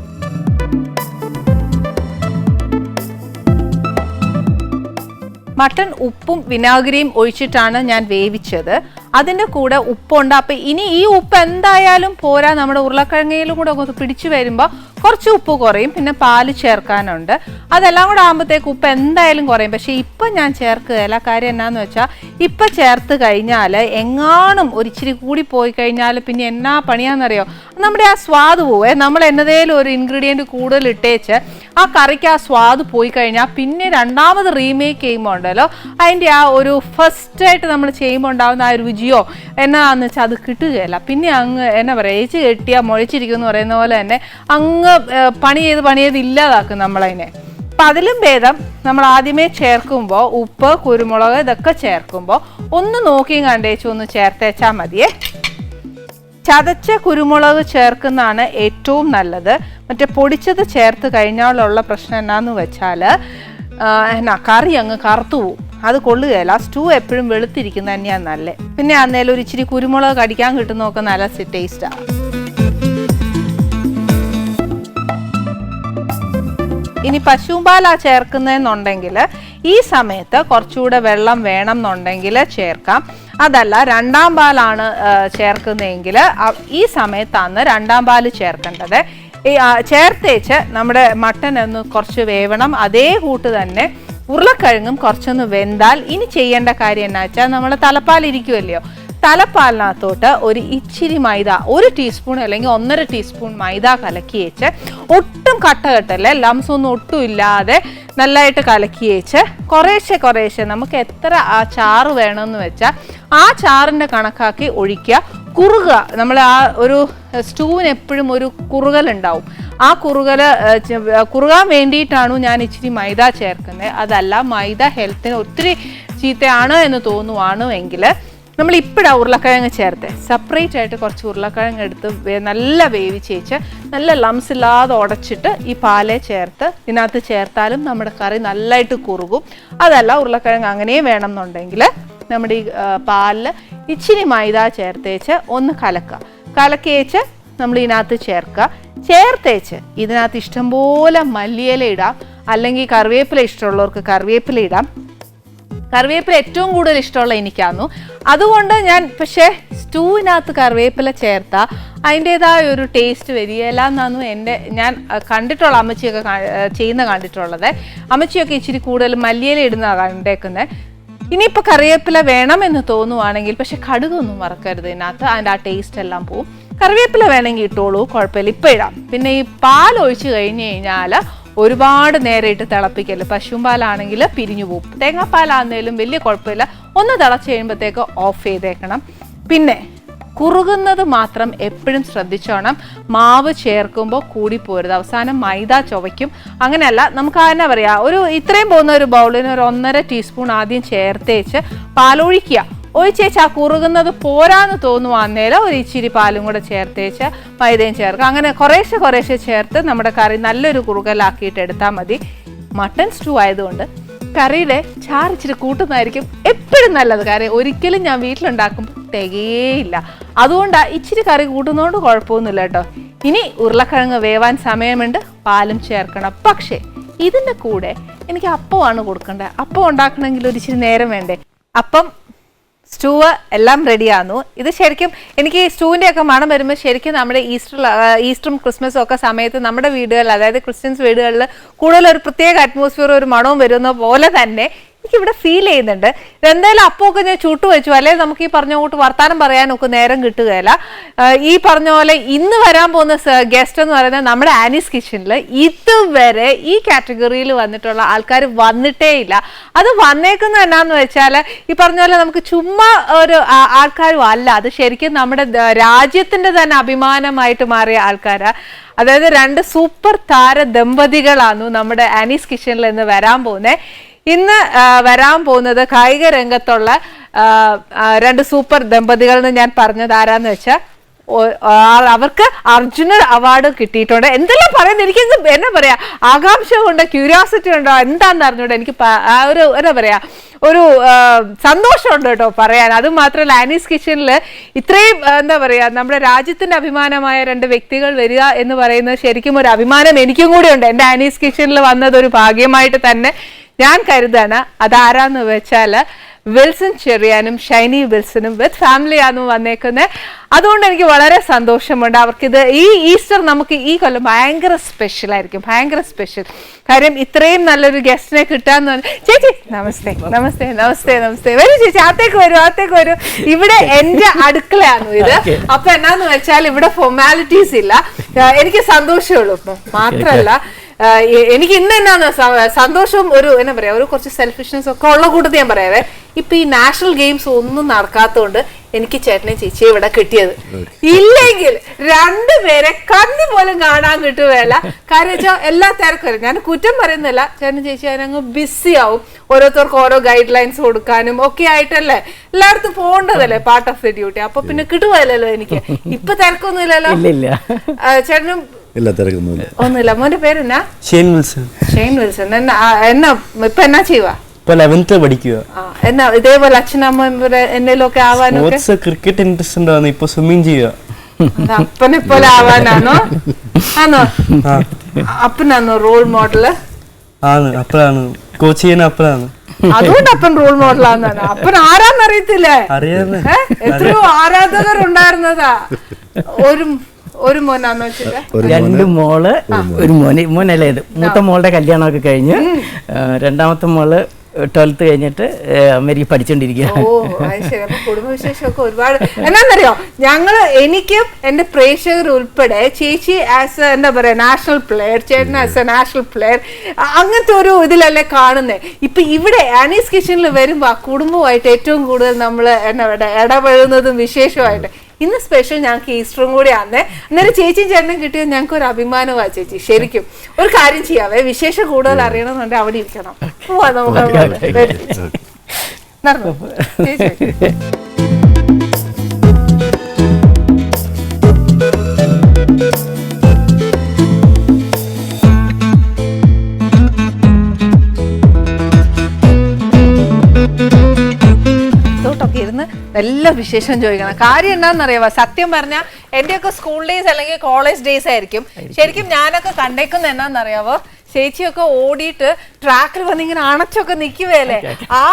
മട്ടൻ ഉപ്പും വിനാഗിരിയും ഒഴിച്ചിട്ടാണ് ഞാൻ വേവിച്ചത്. അതിൻ്റെ കൂടെ ഉപ്പുണ്ട്. അപ്പം ഇനി ഈ ഉപ്പ് എന്തായാലും പോരാ, നമ്മുടെ ഉരുളക്കിഴങ്ങയിലും കൂടെ ഒന്ന് പിടിച്ചു വരുമ്പോൾ കുറച്ച് ഉപ്പ് കുറയും. പിന്നെ പാല് ചേർക്കാനുണ്ട്, അതെല്ലാം കൂടെ ആകുമ്പോഴത്തേക്ക് ഉപ്പ് എന്തായാലും കുറയും. പക്ഷേ ഇപ്പം ഞാൻ ചേർക്കുകയില്ല. കാര്യം എന്നാന്ന് വെച്ചാൽ ഇപ്പം ചേർത്ത് കഴിഞ്ഞാൽ എങ്ങാനും ഒരിച്ചിരി കൂടി പോയി കഴിഞ്ഞാൽ പിന്നെ എന്നാ പണിയാണെന്നറിയോ, നമ്മുടെ ആ സ്വാദ് പോവേ. നമ്മൾ എന്നതേലും ഒരു ഇൻഗ്രീഡിയൻറ്റ് കൂടുതൽ ഇട്ടേച്ച് ആ കറിക്ക് ആ സ്വാദ് പോയി കഴിഞ്ഞാൽ പിന്നെ രണ്ടാമത് റീമേക്ക് ചെയ്യുമ്പോൾ ഉണ്ടല്ലോ, അതിൻ്റെ ആ ഒരു ഫസ്റ്റായിട്ട് നമ്മൾ ചെയ്യുമ്പോൾ ഉണ്ടാകുന്ന ആ രുചിയോ എന്നാന്ന് വെച്ചാൽ അത് കിട്ടുകയില്ല. പിന്നെ അങ്ങ് എന്നാ പറയുക, ഏച്ച് കെട്ടിയാൽ മുഴച്ചിരിക്കും എന്ന് പറയുന്ന പോലെ തന്നെ അങ്ങ് പണി ചെയ്ത് ഇല്ലാതാക്കും നമ്മളതിനെ. അപ്പം അതിലും ഭേദം നമ്മൾ ആദ്യമേ ചേർക്കുമ്പോൾ ഉപ്പ് കുരുമുളക് ഇതൊക്കെ ചേർക്കുമ്പോൾ ഒന്ന് നോക്കിയും കണ്ടേച്ചു ഒന്ന് ചേർത്തേച്ചാൽ മതിയേ. ചതച്ച കുരുമുളക് ചേർക്കുന്നതാണ് ഏറ്റവും നല്ലത്. മറ്റേ പൊടിച്ചത് ചേർത്ത് കഴിഞ്ഞാലുള്ള പ്രശ്നം എന്നാന്ന് വെച്ചാൽ കറി അങ്ങ് കറുത്തു പോവും, അത് കൊള്ളുകയില്ല. സ്റ്റൂ എപ്പോഴും വെളുത്തിരിക്കുന്നത് തന്നെയാണ് നല്ലത്. പിന്നെ അന്നേരം ഒരു ഇച്ചിരി കുരുമുളക് കടിക്കാൻ കിട്ടുന്നതൊക്കെ നല്ല ടേസ്റ്റാണ്. ഇനി പശുമ്പാലാ ചേർക്കുന്നതെന്നുണ്ടെങ്കിൽ ഈ സമയത്ത് കുറച്ചുകൂടെ വെള്ളം വേണം എന്നുണ്ടെങ്കിൽ ചേർക്കാം. അതല്ല രണ്ടാം പാലാണ് ചേർക്കുന്നതെങ്കിൽ ഈ സമയത്താണ് രണ്ടാം പാല് ചേർക്കേണ്ടത്. ചേർത്തേച്ച് നമ്മുടെ മട്ടൻ ഒന്ന് കുറച്ച് വേവണം. അതേ കൂട്ട് തന്നെ ഉരുളക്കിഴങ്ങും കുറച്ചൊന്ന് വെന്താൽ ഇനി ചെയ്യേണ്ട കാര്യം എന്നാ വെച്ചാൽ നമ്മൾ തലപ്പാലിരിക്കുമല്ലയോ, തലപ്പാലിനകത്തോട്ട് ഒരു ഇച്ചിരി മൈദ, 1 ടീസ്പൂൺ അല്ലെങ്കിൽ 1.5 ടീസ്പൂൺ മൈദ കലക്കി വെച്ച്, ഒട്ടും കട്ട കെട്ടല്ലേ, ലംസ് ഒന്നും ഒട്ടും ഇല്ലാതെ നല്ലതായിട്ട് കലക്കി വെച്ച് കുറേശ്ശെ നമുക്ക് എത്ര ആ ചാറ് വേണമെന്ന് വെച്ചാൽ ആ ചാറിൻ്റെ കണക്കാക്കി ഒഴിക്കുക. കുറുക, നമ്മൾ ആ ഒരു സ്റ്റൂവിന് എപ്പോഴും ഒരു കുറുകലുണ്ടാവും. ആ കുറുകാൻ വേണ്ടിയിട്ടാണ് ഞാൻ ഇച്ചിരി മൈദ ചേർക്കുന്നത്. അതല്ല മൈദ ഹെൽത്തിന് ഒത്തിരി ചീത്തയാണ് എന്ന് തോന്നുവാണെങ്കിൽ നമ്മൾ ഇപ്പോഴാണ് ഉരുളക്കിഴങ്ങ് ചേർത്ത് സെപ്പറേറ്റ് ആയിട്ട് കുറച്ച് ഉരുളക്കിഴങ്ങ് എടുത്ത് നല്ല വേവിച്ചേച്ച് നല്ല ലംസ് ഇല്ലാതെ ഉടച്ചിട്ട് ഈ പാലെ ചേർത്ത് ഇതിനകത്ത് ചേർത്താലും നമ്മുടെ കറി നല്ലതായിട്ട് കുറുകും. അതല്ല ഉരുളക്കിഴങ്ങ് അങ്ങനെ വേണം എന്നുണ്ടെങ്കിൽ നമ്മുടെ ഈ പാലിൽ ഇച്ചിരി മൈദ ചേർത്തേച്ച് ഒന്ന് കലക്കേച്ച് നമ്മൾ ഇതിനകത്ത് ചേർത്തേച്ച് ഇതിനകത്ത് ഇഷ്ടംപോലെ മല്ലിയില ഇടാം, അല്ലെങ്കിൽ കറിവേപ്പില ഇഷ്ടമുള്ളവർക്ക് കറിവേപ്പില ഇടാം. കറിവേപ്പില ഏറ്റവും കൂടുതൽ ഇഷ്ടമുള്ള എനിക്കാന്നു. അതുകൊണ്ട് ഞാൻ പക്ഷേ സ്റ്റൂവിനകത്ത് കറിവേപ്പില ചേർത്താൽ അതിൻ്റേതായ ഒരു ടേസ്റ്റ് വരികയില്ല എന്നാണ് ഞാൻ കണ്ടിട്ടുള്ള അമ്മച്ചിയൊക്കെ കണ്ടിട്ടുള്ളത്. അമ്മച്ചിയൊക്കെ ഇച്ചിരി കൂടുതൽ മല്ലിയില ഇടുന്നതാണ് കണ്ടേക്കുന്നത്. ഇനിയിപ്പോൾ കറിവേപ്പില വേണമെന്ന് തോന്നുവാണെങ്കിൽ, പക്ഷെ കടുകൊന്നും മറക്കരുത് ഇതിനകത്ത്, അതിൻ്റെ ആ ടേസ്റ്റ് എല്ലാം പോവും. കറിവേപ്പില വേണമെങ്കിൽ ഇട്ടോളൂ, കുഴപ്പമില്ല, ഇപ്പം ഇടാം. പിന്നെ ഈ പാൽ ഒഴിച്ച് കഴിഞ്ഞ് കഴിഞ്ഞാൽ ഒരുപാട് നേരം ഇട്ട് തിളപ്പിക്കല്. പശുമ്പാലാണെങ്കിൽ പിരിഞ്ഞു പോകും. തേങ്ങാപ്പാലാണെങ്കിലും വലിയ കുഴപ്പമില്ല. ഒന്ന് തിളച്ച് കഴിയുമ്പോഴത്തേക്ക് ഓഫ് ചെയ്തേക്കണം. പിന്നെ കുറുകുന്നത് മാത്രം എപ്പോഴും ശ്രദ്ധിച്ചോണം. മാവ് ചേർക്കുമ്പോൾ കൂടിപ്പോരുത്, അവസാനം മൈദ ചുവയ്ക്കും. അങ്ങനെയല്ല, നമുക്ക് എന്നാ പറയാ, ഒരു ഇത്രയും പോകുന്ന ഒരു ബൗളിന് ഒരു 1.5 ടീസ്പൂൺ ആദ്യം ചേർത്തേച്ച് പാലൊഴിക്കുക. ഒഴിച്ചേച്ച് ആ കുറുകുന്നത് പോരാന്ന് തോന്നുവാന്നേരം ഒരു ഇച്ചിരി പാലും കൂടെ ചേർത്തേച്ച് മൈദയും ചേർക്കുക. അങ്ങനെ കുറേശ്ശെ ചേർത്ത് നമ്മുടെ കറി നല്ലൊരു കുറുകലാക്കിയിട്ട് എടുത്താൽ മതി. മട്ടൺ സ്റ്റൂ ആയതുകൊണ്ട് കറിയുടെ ചാറ് ഇച്ചിരി കൂട്ടുന്നതായിരിക്കും എപ്പോഴും നല്ലത്. കാര്യം ഒരിക്കലും ഞാൻ വീട്ടിലുണ്ടാക്കുമ്പോൾ തികയേയില്ല. അതുകൊണ്ടാണ് ഇച്ചിരി കറി കൂട്ടുന്നതുകൊണ്ട് കുഴപ്പമൊന്നുമില്ല കേട്ടോ. ഇനി ഉരുളക്കിഴങ്ങ് വേവാൻ സമയമുണ്ട്, പാലും ചേർക്കണം. പക്ഷേ ഇതിൻ്റെ കൂടെ എനിക്ക് അപ്പമാണ് കൊടുക്കേണ്ടത്. അപ്പം ഉണ്ടാക്കണമെങ്കിൽ ഒരു ഇച്ചിരി നേരം വേണ്ടേ. അപ്പം സ്റ്റൂവ് എല്ലാം റെഡിയാന്നു. ഇത് ശരിക്കും എനിക്ക് സ്റ്റൂവിൻ്റെ ഒക്കെ മണം വരുമ്പോൾ ശരിക്കും നമ്മുടെ ഈസ്റ്ററും ക്രിസ്മസും ഒക്കെ സമയത്ത് നമ്മുടെ വീടുകളിൽ, അതായത് ക്രിസ്ത്യൻസ് വീടുകളിൽ കൂടുതൽ ഒരു പ്രത്യേക അറ്റ്മോസ്ഫിയർ, ഒരു മണവും വരുന്ന പോലെ തന്നെ എനിക്കിവിടെ ഫീൽ ചെയ്യുന്നുണ്ട്. എന്തായാലും അപ്പമൊക്കെ ഞാൻ ചുട്ടു വെച്ചു, അല്ലെങ്കിൽ നമുക്ക് ഈ പറഞ്ഞ കൂട്ട് വർത്താനം പറയാനൊക്കെ നേരം കിട്ടുകയില്ല. ഈ പറഞ്ഞ പോലെ ഇന്ന് വരാൻ പോകുന്ന ഗസ്റ്റ് എന്ന് പറയുന്നത് നമ്മുടെ ആനീസ് കിച്ചണിൽ ഇതുവരെ ഈ കാറ്റഗറിയിൽ വന്നിട്ടുള്ള ആൾക്കാർ വന്നിട്ടേ ഇല്ല. അത് വന്നേക്കുന്നത് എന്നാന്ന് വെച്ചാൽ ഈ പറഞ്ഞ പോലെ നമുക്ക് ചുമ്മാ ഒരു ആൾക്കാരും അല്ല, അത് ശരിക്കും നമ്മുടെ രാജ്യത്തിൻ്റെ തന്നെ അഭിമാനമായിട്ട് മാറിയ ആൾക്കാരാണ്. അതായത് 2 സൂപ്പർ താര ദമ്പതികളാണ് നമ്മുടെ ആനീസ് കിച്ചണിൽ ഇന്ന് വരാൻ പോകുന്നത്. ഇന്ന് വരാൻ പോകുന്നത് കായിക രംഗത്തുള്ള 2 സൂപ്പർ ദമ്പതികൾ എന്ന് ഞാൻ പറഞ്ഞത് ആരാന്ന് വെച്ചാൽ അവർക്ക് അർജുന അവാർഡ് കിട്ടിയിട്ടുണ്ട്. എന്തെല്ലാം പറയുന്നത്, എനിക്ക് എന്നാ പറയാ, ആകാംക്ഷ കൊണ്ട്, ക്യൂരിയോസിറ്റി ഉണ്ടോ എന്താന്ന് അറിഞ്ഞൂടെ, എനിക്ക് ഒരു എന്താ പറയാ, ഒരു സന്തോഷമുണ്ട് കേട്ടോ പറയാൻ. അത് മാത്രമല്ല, ആനീസ് കിച്ചണിൽ ഇത്രയും എന്താ പറയാ, നമ്മുടെ രാജ്യത്തിന്റെ അഭിമാനമായ 2 വ്യക്തികൾ വരിക എന്ന് പറയുന്നത് ശരിക്കും ഒരു അഭിമാനം എനിക്കും കൂടി ഉണ്ട്. എൻ്റെ ആനീസ് കിച്ചണിൽ വന്നത് ഒരു ഭാഗ്യമായിട്ട് തന്നെ ഞാൻ കരുതാണ്. അതാരാന്ന് വെച്ചാൽ വിൽസൺ ചെറിയാനും ഷൈനി വിൽസണും വിത്ത് ഫാമിലിയാണ് വന്നേക്കുന്നത്. അതുകൊണ്ട് എനിക്ക് വളരെ സന്തോഷമുണ്ട്. അവർക്കിത് ഈ ഈസ്റ്റർ നമുക്ക് ഈ കൊല്ലം ഭയങ്കര സ്പെഷ്യൽ ആയിരിക്കും, ഭയങ്കര സ്പെഷ്യൽ. കാര്യം ഇത്രയും നല്ലൊരു ഗസ്റ്റിനെ കിട്ടാന്ന് പറഞ്ഞു. ചേച്ചി നമസ്തേ. നമസ്തേ നമസ്തേ നമസ്തേ. വരൂ ചേച്ചി, അകത്തേക്ക് വരൂ. ഇവിടെ എന്റെ അടുക്കളയാണ് ഇത്. അപ്പൊ എന്നാന്ന് വെച്ചാൽ ഇവിടെ ഫോർമാലിറ്റീസ് ഇല്ല. എനിക്ക് സന്തോഷമുള്ളൂ. മാത്രല്ല എനിക്ക് ഇന്ന് എന്നാന്ന് സന്തോഷവും ഒരു എന്നാ പറയാ, ഒരു കുറച്ച് സെൽഫിഷ്നെസ് ഒക്കെ ഉള്ള കൂട്ടത്തിൽ ഞാൻ പറയാവേ. ഇപ്പൊ ഈ നാഷണൽ ഗെയിംസ് ഒന്നും നടക്കാത്തതുകൊണ്ട് എനിക്ക് ചേട്ടനെ ചേച്ചിയെ ഇവിടെ കിട്ടിയത്. ഇല്ലെങ്കിൽ 2 പേരെ കണ്ണി പോലും കാണാൻ കിട്ടുകയല്ല. കാര്യം വെച്ചാൽ എല്ലാ തിരക്കും, ഞാൻ കുറ്റം പറയുന്നില്ല, ചേട്ടനും ചേച്ചി അതിനങ്ങ് ബിസി ആവും. ഓരോരുത്തർക്ക് ഓരോ ഗൈഡ് ലൈൻസ് കൊടുക്കാനും ഒക്കെ ആയിട്ടല്ലേ എല്ലായിടത്തും പോകേണ്ടതല്ലേ, പാർട്ട് ഓഫ് ദി ഡ്യൂട്ടി. അപ്പൊ പിന്നെ കിട്ടുകയല്ലോ എനിക്ക്. ഇപ്പൊ തിരക്കൊന്നും ഇല്ലല്ലോ ചേട്ടനും? ഇല്ല, തിരക്കൊന്നുമില്ല. ഒന്നുമില്ല. മോന്റെ പേരെന്നാ? Shane Wilson. എന്നാ ഇപ്പൊ എന്നാ ചെയ്യുക? 11th പഠിക്കുക. എന്നാ ഇതേപോലെ അച്ഛനമ്മ എന്തെങ്കിലും ഒക്കെ ആവാനൊക്കെ? ക്രിക്കറ്റ് ഇൻട്രസ്റ്റ് ഉണ്ടാവുന്നു. ഇപ്പൊ സ്വിമ്മിങ് ചെയ്യുക. അപ്പനെ പോലെ ആവാനാണോ? അപ്പനാണോ റോൾ മോഡല്? ആണ്, അപ്പഴാണ് കോച്ച് ചെയ്യുന്ന. അപ്പഴാണ്, അതുകൊണ്ട് അപ്പൻ റോൾ മോഡലാന്ന്. അപ്പൻ ആരാന്ന് അറിയത്തില്ലേ? എത്രയോ ആരാധകർ ഉണ്ടായിരുന്നതാ. ഒരു മോനാന്ന് വെച്ചിട്ട് 2 മോള്, ഒരു മോനല്ലേ ഇത്. മൂത്ത മോളുടെ കല്യാണമൊക്കെ കഴിഞ്ഞ്, രണ്ടാമത്തെ മോള് 12th കഴിഞ്ഞിട്ട് അമേരിക്ക പഠിച്ചോണ്ടിരിക്കുക. കുടുംബവിശേഷമൊക്കെ ഒരുപാട്. എന്നാന്നറിയോ, എനിക്കും എന്റെ പ്രേക്ഷകർ ഉൾപ്പെടെ ചേച്ചി ആസ് എന്താ പറയാ നാഷണൽ പ്ലെയർ, ചേട്ടൻ ആസ് എ നാഷണൽ പ്ലെയർ, അങ്ങനത്തെ ഒരു ഇതിലല്ലേ കാണുന്നേ. ഇപ്പൊ ഇവിടെ ആനീസ് കിച്ചണിൽ വരുമ്പോ ആ കുടുംബമായിട്ട് ഏറ്റവും കൂടുതൽ നമ്മൾ എന്നാ ഇടപഴകുന്നതും വിശേഷമായിട്ട്. ഇന്ന് സ്പെഷ്യൽ ഞങ്ങൾക്ക് ഈസ്റ്ററും കൂടി ആന്നേ. അന്നേരം ചേച്ചിയും ചേട്ടനും കിട്ടിയത് ഞങ്ങൾക്ക് ഒരു അഭിമാനമാണ് ചേച്ചി. ശരിക്കും ഒരു കാര്യം ചെയ്യാവേ, വിശേഷം കൂടുതൽ അറിയണമെന്നുണ്ടെങ്കിൽ അവിടെ ഇരിക്കണം. പോവാ നമുക്ക്. ഇരുന്ന് നല്ല വിശേഷം ചോദിക്കണം. കാര്യം എന്താണെന്നറിയാവോ, സത്യം പറഞ്ഞാൽ എന്റെയൊക്കെ സ്കൂൾ ഡേയ്സ് അല്ലെങ്കിൽ കോളേജ് ഡേയ്സ് ആയിരിക്കും ശരിക്കും ഞാനൊക്കെ കണ്ടേക്കുന്നത്. എന്നാന്നറിയാവോ, ചേച്ചിയൊക്കെ ഓടിയിട്ട് ട്രാക്കിൽ വന്ന് ഇങ്ങനെ അണച്ചൊക്കെ നിൽക്കുവല്ലേ, ആ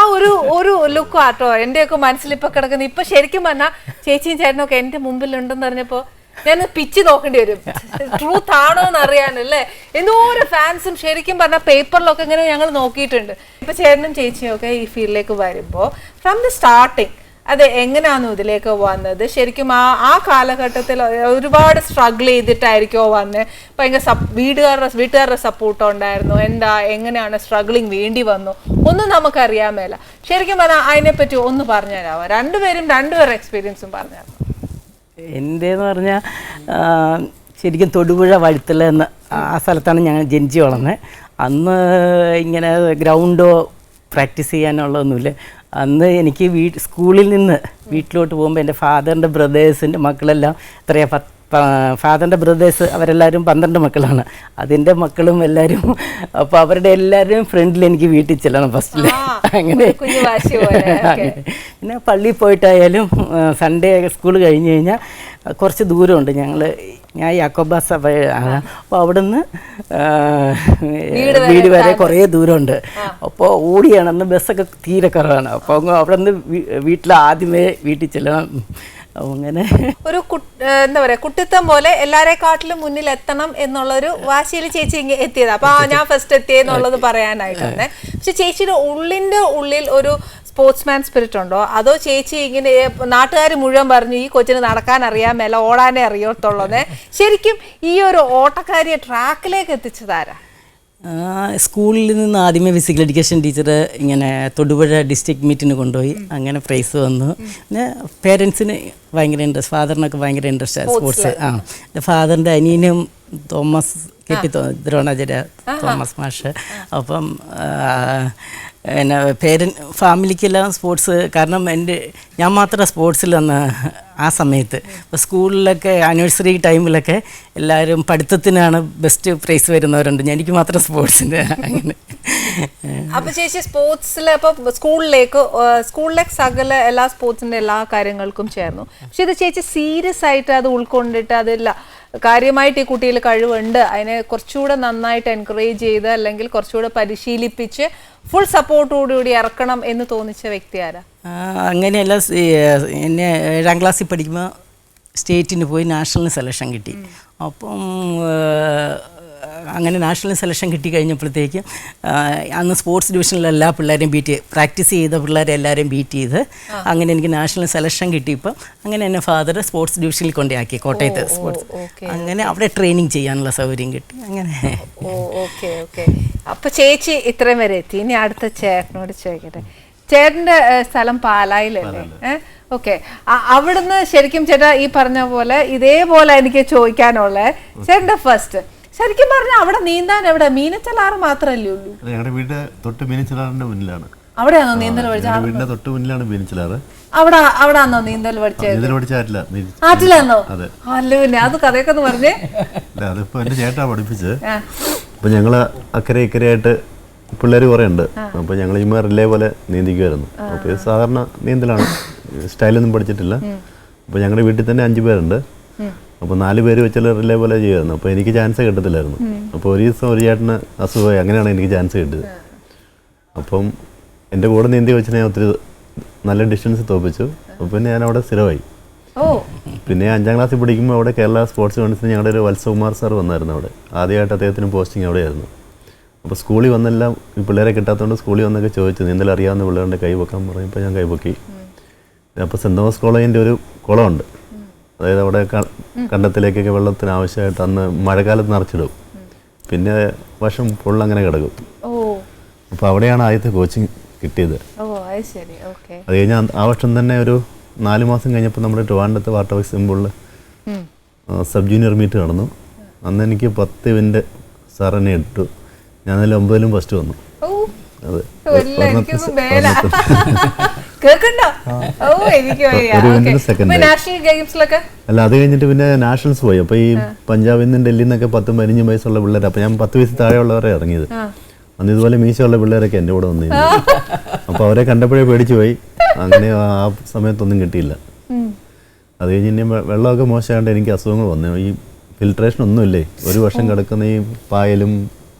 ഒരു ലുക്ക് ആട്ടോ എന്റെയൊക്കെ മനസ്സിലിപ്പൊ കിടക്കുന്നത്. ഇപ്പൊ ശരിക്കും പറഞ്ഞാൽ ചേച്ചിയും ചേട്ടനൊക്കെ എന്റെ മുമ്പിലുണ്ടെന്ന് പറഞ്ഞപ്പോ ഞാൻ പിച്ച് നോക്കേണ്ടി വരും, ട്രൂത്ത് ആണോ എന്ന് അറിയാനല്ലേ. എന്തോരം ഫാൻസും ശരിക്കും പറഞ്ഞാൽ പേപ്പറിലൊക്കെ ഇങ്ങനെ ഞങ്ങൾ നോക്കിയിട്ടുണ്ട്. ഇപ്പൊ ചേട്ടനും ചേച്ചിയും ഒക്കെ ഈ ഫീൽഡിലേക്ക് വരുമ്പോ ഫ്രം ദി സ്റ്റാർട്ടിങ് അതെ, എങ്ങനെയാണോ ഇതിലേക്ക് വന്നത്? ശരിക്കും ആ കാലഘട്ടത്തിൽ ഒരുപാട് സ്ട്രഗിൾ ചെയ്തിട്ടായിരിക്കോ വന്നത്? ഭയങ്കര വീട്ടുകാരുടെ സപ്പോർട്ട് ഉണ്ടായിരുന്നു? എങ്ങനെയാണ് സ്ട്രഗിളിങ് വേണ്ടി വന്നു? ഒന്നും നമുക്കറിയാൻ മേല. ശരിക്കും പറഞ്ഞാൽ അതിനെപ്പറ്റി ഒന്ന് പറഞ്ഞുതരാമോ? രണ്ടുപേരുടെ എക്സ്പീരിയൻസും പറഞ്ഞുതരാമോ? എൻ്റെന്ന് പറഞ്ഞാൽ ശരിക്കും തൊടുപുഴ വഴുത്തല എന്ന ആ സ്ഥലത്താണ് ഞങ്ങൾ ജനിച്ച് വളർന്നത്. അന്ന് ഇങ്ങനെ ഗ്രൗണ്ടോ പ്രാക്ടീസ് ചെയ്യാനുള്ളതൊന്നുമില്ല. അന്ന് എനിക്ക് സ്കൂളിൽ നിന്ന് വീട്ടിലോട്ട് പോകുമ്പോൾ എൻ്റെ ഫാദറിൻ്റെ ബ്രദേഴ്സിൻ്റെ മക്കളെല്ലാം ഫാദറിൻ്റെ ബ്രദേഴ്സ് അവരെല്ലാവരും 12 മക്കളാണ്. അതിൻ്റെ മക്കളും എല്ലാവരും. അപ്പോൾ അവരുടെ എല്ലാവരും ഫ്രണ്ടിൽ എനിക്ക് വീട്ടിൽ ചെല്ലണം ഫസ്റ്റിൽ. അങ്ങനെ പിന്നെ പള്ളിയിൽ പോയിട്ടായാലും സൺഡേ സ്കൂൾ കഴിഞ്ഞ് കഴിഞ്ഞാൽ കുറച്ച് ദൂരമുണ്ട്. ഞാൻ യാക്കോബ സഭ, അപ്പോൾ അവിടെ നിന്ന് വീട് വരെ കുറേ ദൂരമുണ്ട്. അപ്പോൾ ഓടിയാണ്, അന്ന് ബസ്സൊക്കെ തീരെ കുറവാണ്. അപ്പോൾ അവിടെ നിന്ന് വീട്ടിൽ ചെല്ലണം. അങ്ങനെ ഒരു എന്താ പറയാ, കുട്ടിത്തം പോലെ എല്ലാരെക്കാട്ടിലും മുന്നിൽ എത്തണം എന്നുള്ളൊരു വാശിയിൽ ചേച്ചി എത്തിയത്. അപ്പൊ ഞാൻ ഫസ്റ്റ് എത്തിയെന്നുള്ളത് പറയാനായിട്ടുണ്ട്. പക്ഷെ ചേച്ചിയുടെ ഉള്ളിൽ ഒരു സ്പോർട്സ്മാൻ സ്പിരിറ്റ് ഉണ്ടോ? അതോ ചേച്ചി ഇങ്ങനെ നാട്ടുകാർ മുഴുവൻ പറഞ്ഞു ഈ കൊച്ചിന് നടക്കാൻ അറിയാൻ മേല, ഓടാനേ അറിയത്തുള്ളൂ? ശരിക്കും ഈ ഒരു ഓട്ടക്കാരിയെ ട്രാക്കിലേക്ക് എത്തിച്ചതാരാ? സ്കൂളിൽ നിന്ന് ആദ്യമേ ഫിസിക്കൽ എഡ്യൂക്കേഷൻ ടീച്ചർ ഇങ്ങനെ തൊടുപുഴ ഡിസ്ട്രിക്ട് മീറ്റിന് കൊണ്ടുപോയി. അങ്ങനെ പ്രൈസ് വന്നു. പിന്നെ പേരൻസിന് ഭയങ്കര ഇൻട്രസ്റ്റ്, ഫാദറിനൊക്കെ ഭയങ്കര ഇൻട്രസ്റ്റ് സ്പോർട്സ്. എൻ്റെ ഫാദറിൻ്റെ അനിയനും തോമസ് ദ്രോണാചാര്യ തോമസ് മാഷ്. അപ്പം ഫാമിലിക്കെല്ലാം സ്പോർട്സ്. കാരണം ഞാൻ മാത്രം സ്പോർട്സിൽ വന്ന ആ സമയത്ത്. അപ്പോൾ സ്കൂളിലൊക്കെ ആനിവേഴ്സറി ടൈമിലൊക്കെ എല്ലാവരും പഠിത്തത്തിനാണ് ബെസ്റ്റ് പ്രൈസ് വരുന്നവരുണ്ട്, എനിക്ക് മാത്രം സ്പോർട്സിൻ്റെ. അങ്ങനെ അപ്പോൾ ചേച്ചി സ്പോർട്സിൽ അപ്പോൾ സ്കൂളിലേക്ക് സകല എല്ലാ സ്പോർട്സിൻ്റെ എല്ലാ കാര്യങ്ങൾക്കും ചേർന്നു. പക്ഷെ ഇത് ചേച്ചി സീരിയസ് ആയിട്ട് അത് ഉൾക്കൊണ്ടിട്ട് അതില്ല കാര്യമായിട്ട് ഈ കുട്ടിയിൽ കഴിവുണ്ട്, അതിനെ കുറച്ചുകൂടെ നന്നായിട്ട് എൻകറേജ് ചെയ്ത് അല്ലെങ്കിൽ കുറച്ചുകൂടെ പരിശീലിപ്പിച്ച് ഫുൾ സപ്പോർട്ടോടുകൂടി ഇറക്കണം എന്ന് തോന്നിച്ച വ്യക്തി ആരാ? അങ്ങനെയല്ല, എന്നെ 7ാം ക്ലാസ്സിൽ പഠിക്കുമ്പോൾ സ്റ്റേറ്റിന് പോയി നാഷണൽ സെലക്ഷൻ കിട്ടി. അപ്പം അങ്ങനെ നാഷണൽ സെലക്ഷൻ കിട്ടി കഴിഞ്ഞപ്പോഴത്തേക്കും അന്ന് സ്പോർട്സ് ഡിവിഷനിൽ എല്ലാ പിള്ളേരെയും പ്രാക്ടീസ് ചെയ്ത പിള്ളേരെ എല്ലാവരെയും ബീറ്റ് ചെയ്ത് അങ്ങനെ എനിക്ക് നാഷണൽ സെലക്ഷൻ കിട്ടിയപ്പോൾ അങ്ങനെ എന്നെ ഫാദർ സ്പോർട്സ് ഡിവിഷനിൽ കൊണ്ടാക്കി, കോട്ടയത്ത് സ്പോർട്സ്. അങ്ങനെ അവിടെ ട്രെയിനിങ് ചെയ്യാനുള്ള സൗകര്യം കിട്ടി. അങ്ങനെ അപ്പോൾ ചേച്ചി ഇത്രയും വരെ എത്തി. ഇനി അടുത്ത ചേട്ടനോട് ചോദിക്കട്ടെ. ചേട്ടൻ്റെ സ്ഥലം പാലായിലല്ലേ? ഓക്കെ. അവിടുന്ന് ശരിക്കും ചേട്ടാ ഈ പറഞ്ഞ പോലെ ഇതേപോലെ എനിക്ക് ചോദിക്കാനുള്ളത്, ചേട്ടൻ്റെ ഫസ്റ്റ് ശരിക്കും പറഞ്ഞാൽ അവിടെ നീന്താൻ എവിടെ മീനച്ചലാറ് മാത്രമല്ലേ ഉള്ളൂ? ഞങ്ങളുടെ വീട് തൊട്ട് മീനച്ചലാറിന്റെ മുന്നിലാണ്. അവിടെയാണോ നീന്തൽ പഠിച്ചത്? വീടിന്റെ തൊട്ട് മുന്നിലാണ് മീനച്ചലാറ്. അവിടാന്നോ നീന്തൽ പഠിച്ചാറ്റില്ല? ആറ്റിലാന്നോ? അല്ലോ, അത് കഥയൊക്കെ ഒന്ന് പറഞ്ഞേ. അതിപ്പോ എന്റെ ചേട്ടാ പഠിപ്പിച്ചത്. അപ്പൊ ഞങ്ങള് അക്കരെ ഇക്കരെയായിട്ട് പിള്ളേർ കുറെ ഉണ്ട്. അപ്പൊ ഞങ്ങൾ ഈ റിലേ പോലെ നീന്തിക്കുമായിരുന്നു. അപ്പൊ സാധാരണ നീന്തലാണ്, സ്റ്റൈലൊന്നും പഠിച്ചിട്ടില്ല. അപ്പൊ ഞങ്ങളുടെ വീട്ടിൽ തന്നെ 5 പേരുണ്ട്. അപ്പോൾ 4 പേര് വെച്ചുള്ള റിലേ പോലെ ചെയ്യുമായിരുന്നു. അപ്പോൾ എനിക്ക് ചാൻസ് കിട്ടത്തില്ലായിരുന്നു. അപ്പോൾ ഒരു ദിവസം ഒരു ചേട്ടന് അസുഖമായി, അങ്ങനെയാണ് എനിക്ക് ചാൻസ് കിട്ടിയത്. അപ്പം എൻ്റെ കൂടെ നീന്തി വെച്ച് ഞാൻ ഒത്തിരി നല്ല ഡിസ്റ്റൻസ് തോപ്പിച്ചു. അപ്പോൾ പിന്നെ ഞാൻ അവിടെ സ്ഥിരമായി. പിന്നെ 5ാം ക്ലാസ്സിൽ പഠിക്കുമ്പോൾ അവിടെ കേരള സ്പോർട്സ് കൗൺസിലിന് ഞങ്ങളുടെ ഒരു വത്സകുമാർ സാർ വന്നായിരുന്നു. അവിടെ ആദ്യമായിട്ട് അദ്ദേഹത്തിന് പോസ്റ്റിംഗ് അവിടെയായിരുന്നു. അപ്പോൾ സ്കൂളിൽ വന്നെല്ലാം ഈ പിള്ളേരെ കിട്ടാത്തതുകൊണ്ട് സ്കൂളിൽ വന്നൊക്കെ ചോദിച്ചു നീന്തൽ അറിയാവുന്ന പിള്ളേരുടെ കൈ വെക്കാൻ പറയുമ്പോൾ ഞാൻ കൈപൊക്കി. അപ്പോൾ സെൻറ് തോമസ് കോളേജിൻ്റെ ഒരു കുളമുണ്ട്, അതായത് അവിടെ കണ്ടത്തിലേക്കൊക്കെ വെള്ളത്തിന് ആവശ്യമായിട്ട് അന്ന് മഴക്കാലത്ത് നിറച്ചിടും. പിന്നെ വർഷം ഫുൾ അങ്ങനെ കിടക്കും. അപ്പോൾ അവിടെയാണ് ആദ്യത്തെ കോച്ചിങ് കിട്ടിയത്. അത് കഴിഞ്ഞാൽ ആ വർഷം തന്നെ ഒരു 4 മാസം കഴിഞ്ഞപ്പോൾ നമ്മുടെ ട്രിവാൻഡ്രത്ത് വാട്ടർ വർക്ക് സിമ്പിളിൽ സബ് ജൂനിയർ മീറ്റ് നടന്നു. അന്ന് എനിക്ക് 10 ഇവൻ്റ് സാർ എന്നെ ഇട്ടു. ഞാൻ അതിൽ 9ലും ഫസ്റ്റ് വന്നു. അതെ, അല്ല അത് കഴിഞ്ഞിട്ട് പിന്നെ നാഷണൽസ് പോയി. അപ്പൊ ഈ പഞ്ചാബിൽ നിന്നും ഡൽഹിയിൽ നിന്നൊക്കെ 10-15 വയസ്സുള്ള പിള്ളേർ. അപ്പൊ ഞാൻ 10 വയസ്സ് താഴെയുള്ളവരെ ഇറങ്ങിയത്. അന്ന് ഇതുപോലെ മീശയുള്ള പിള്ളേരൊക്കെ എൻ്റെ കൂടെ വന്നിരുന്നു. അപ്പൊ അവരെ കണ്ടപ്പോഴേ പേടിച്ചു പോയി. അങ്ങനെ ആ സമയത്തൊന്നും കിട്ടിയില്ല. അത് കഴിഞ്ഞ് ഇനി വെള്ളമൊക്കെ മോശമായിട്ട് എനിക്ക് അസുഖങ്ങൾ വന്നു. ഈ ഫിൽട്രേഷൻ ഒന്നുമില്ലേ, ഒരു വർഷം കിടക്കുന്ന ഈ പായലും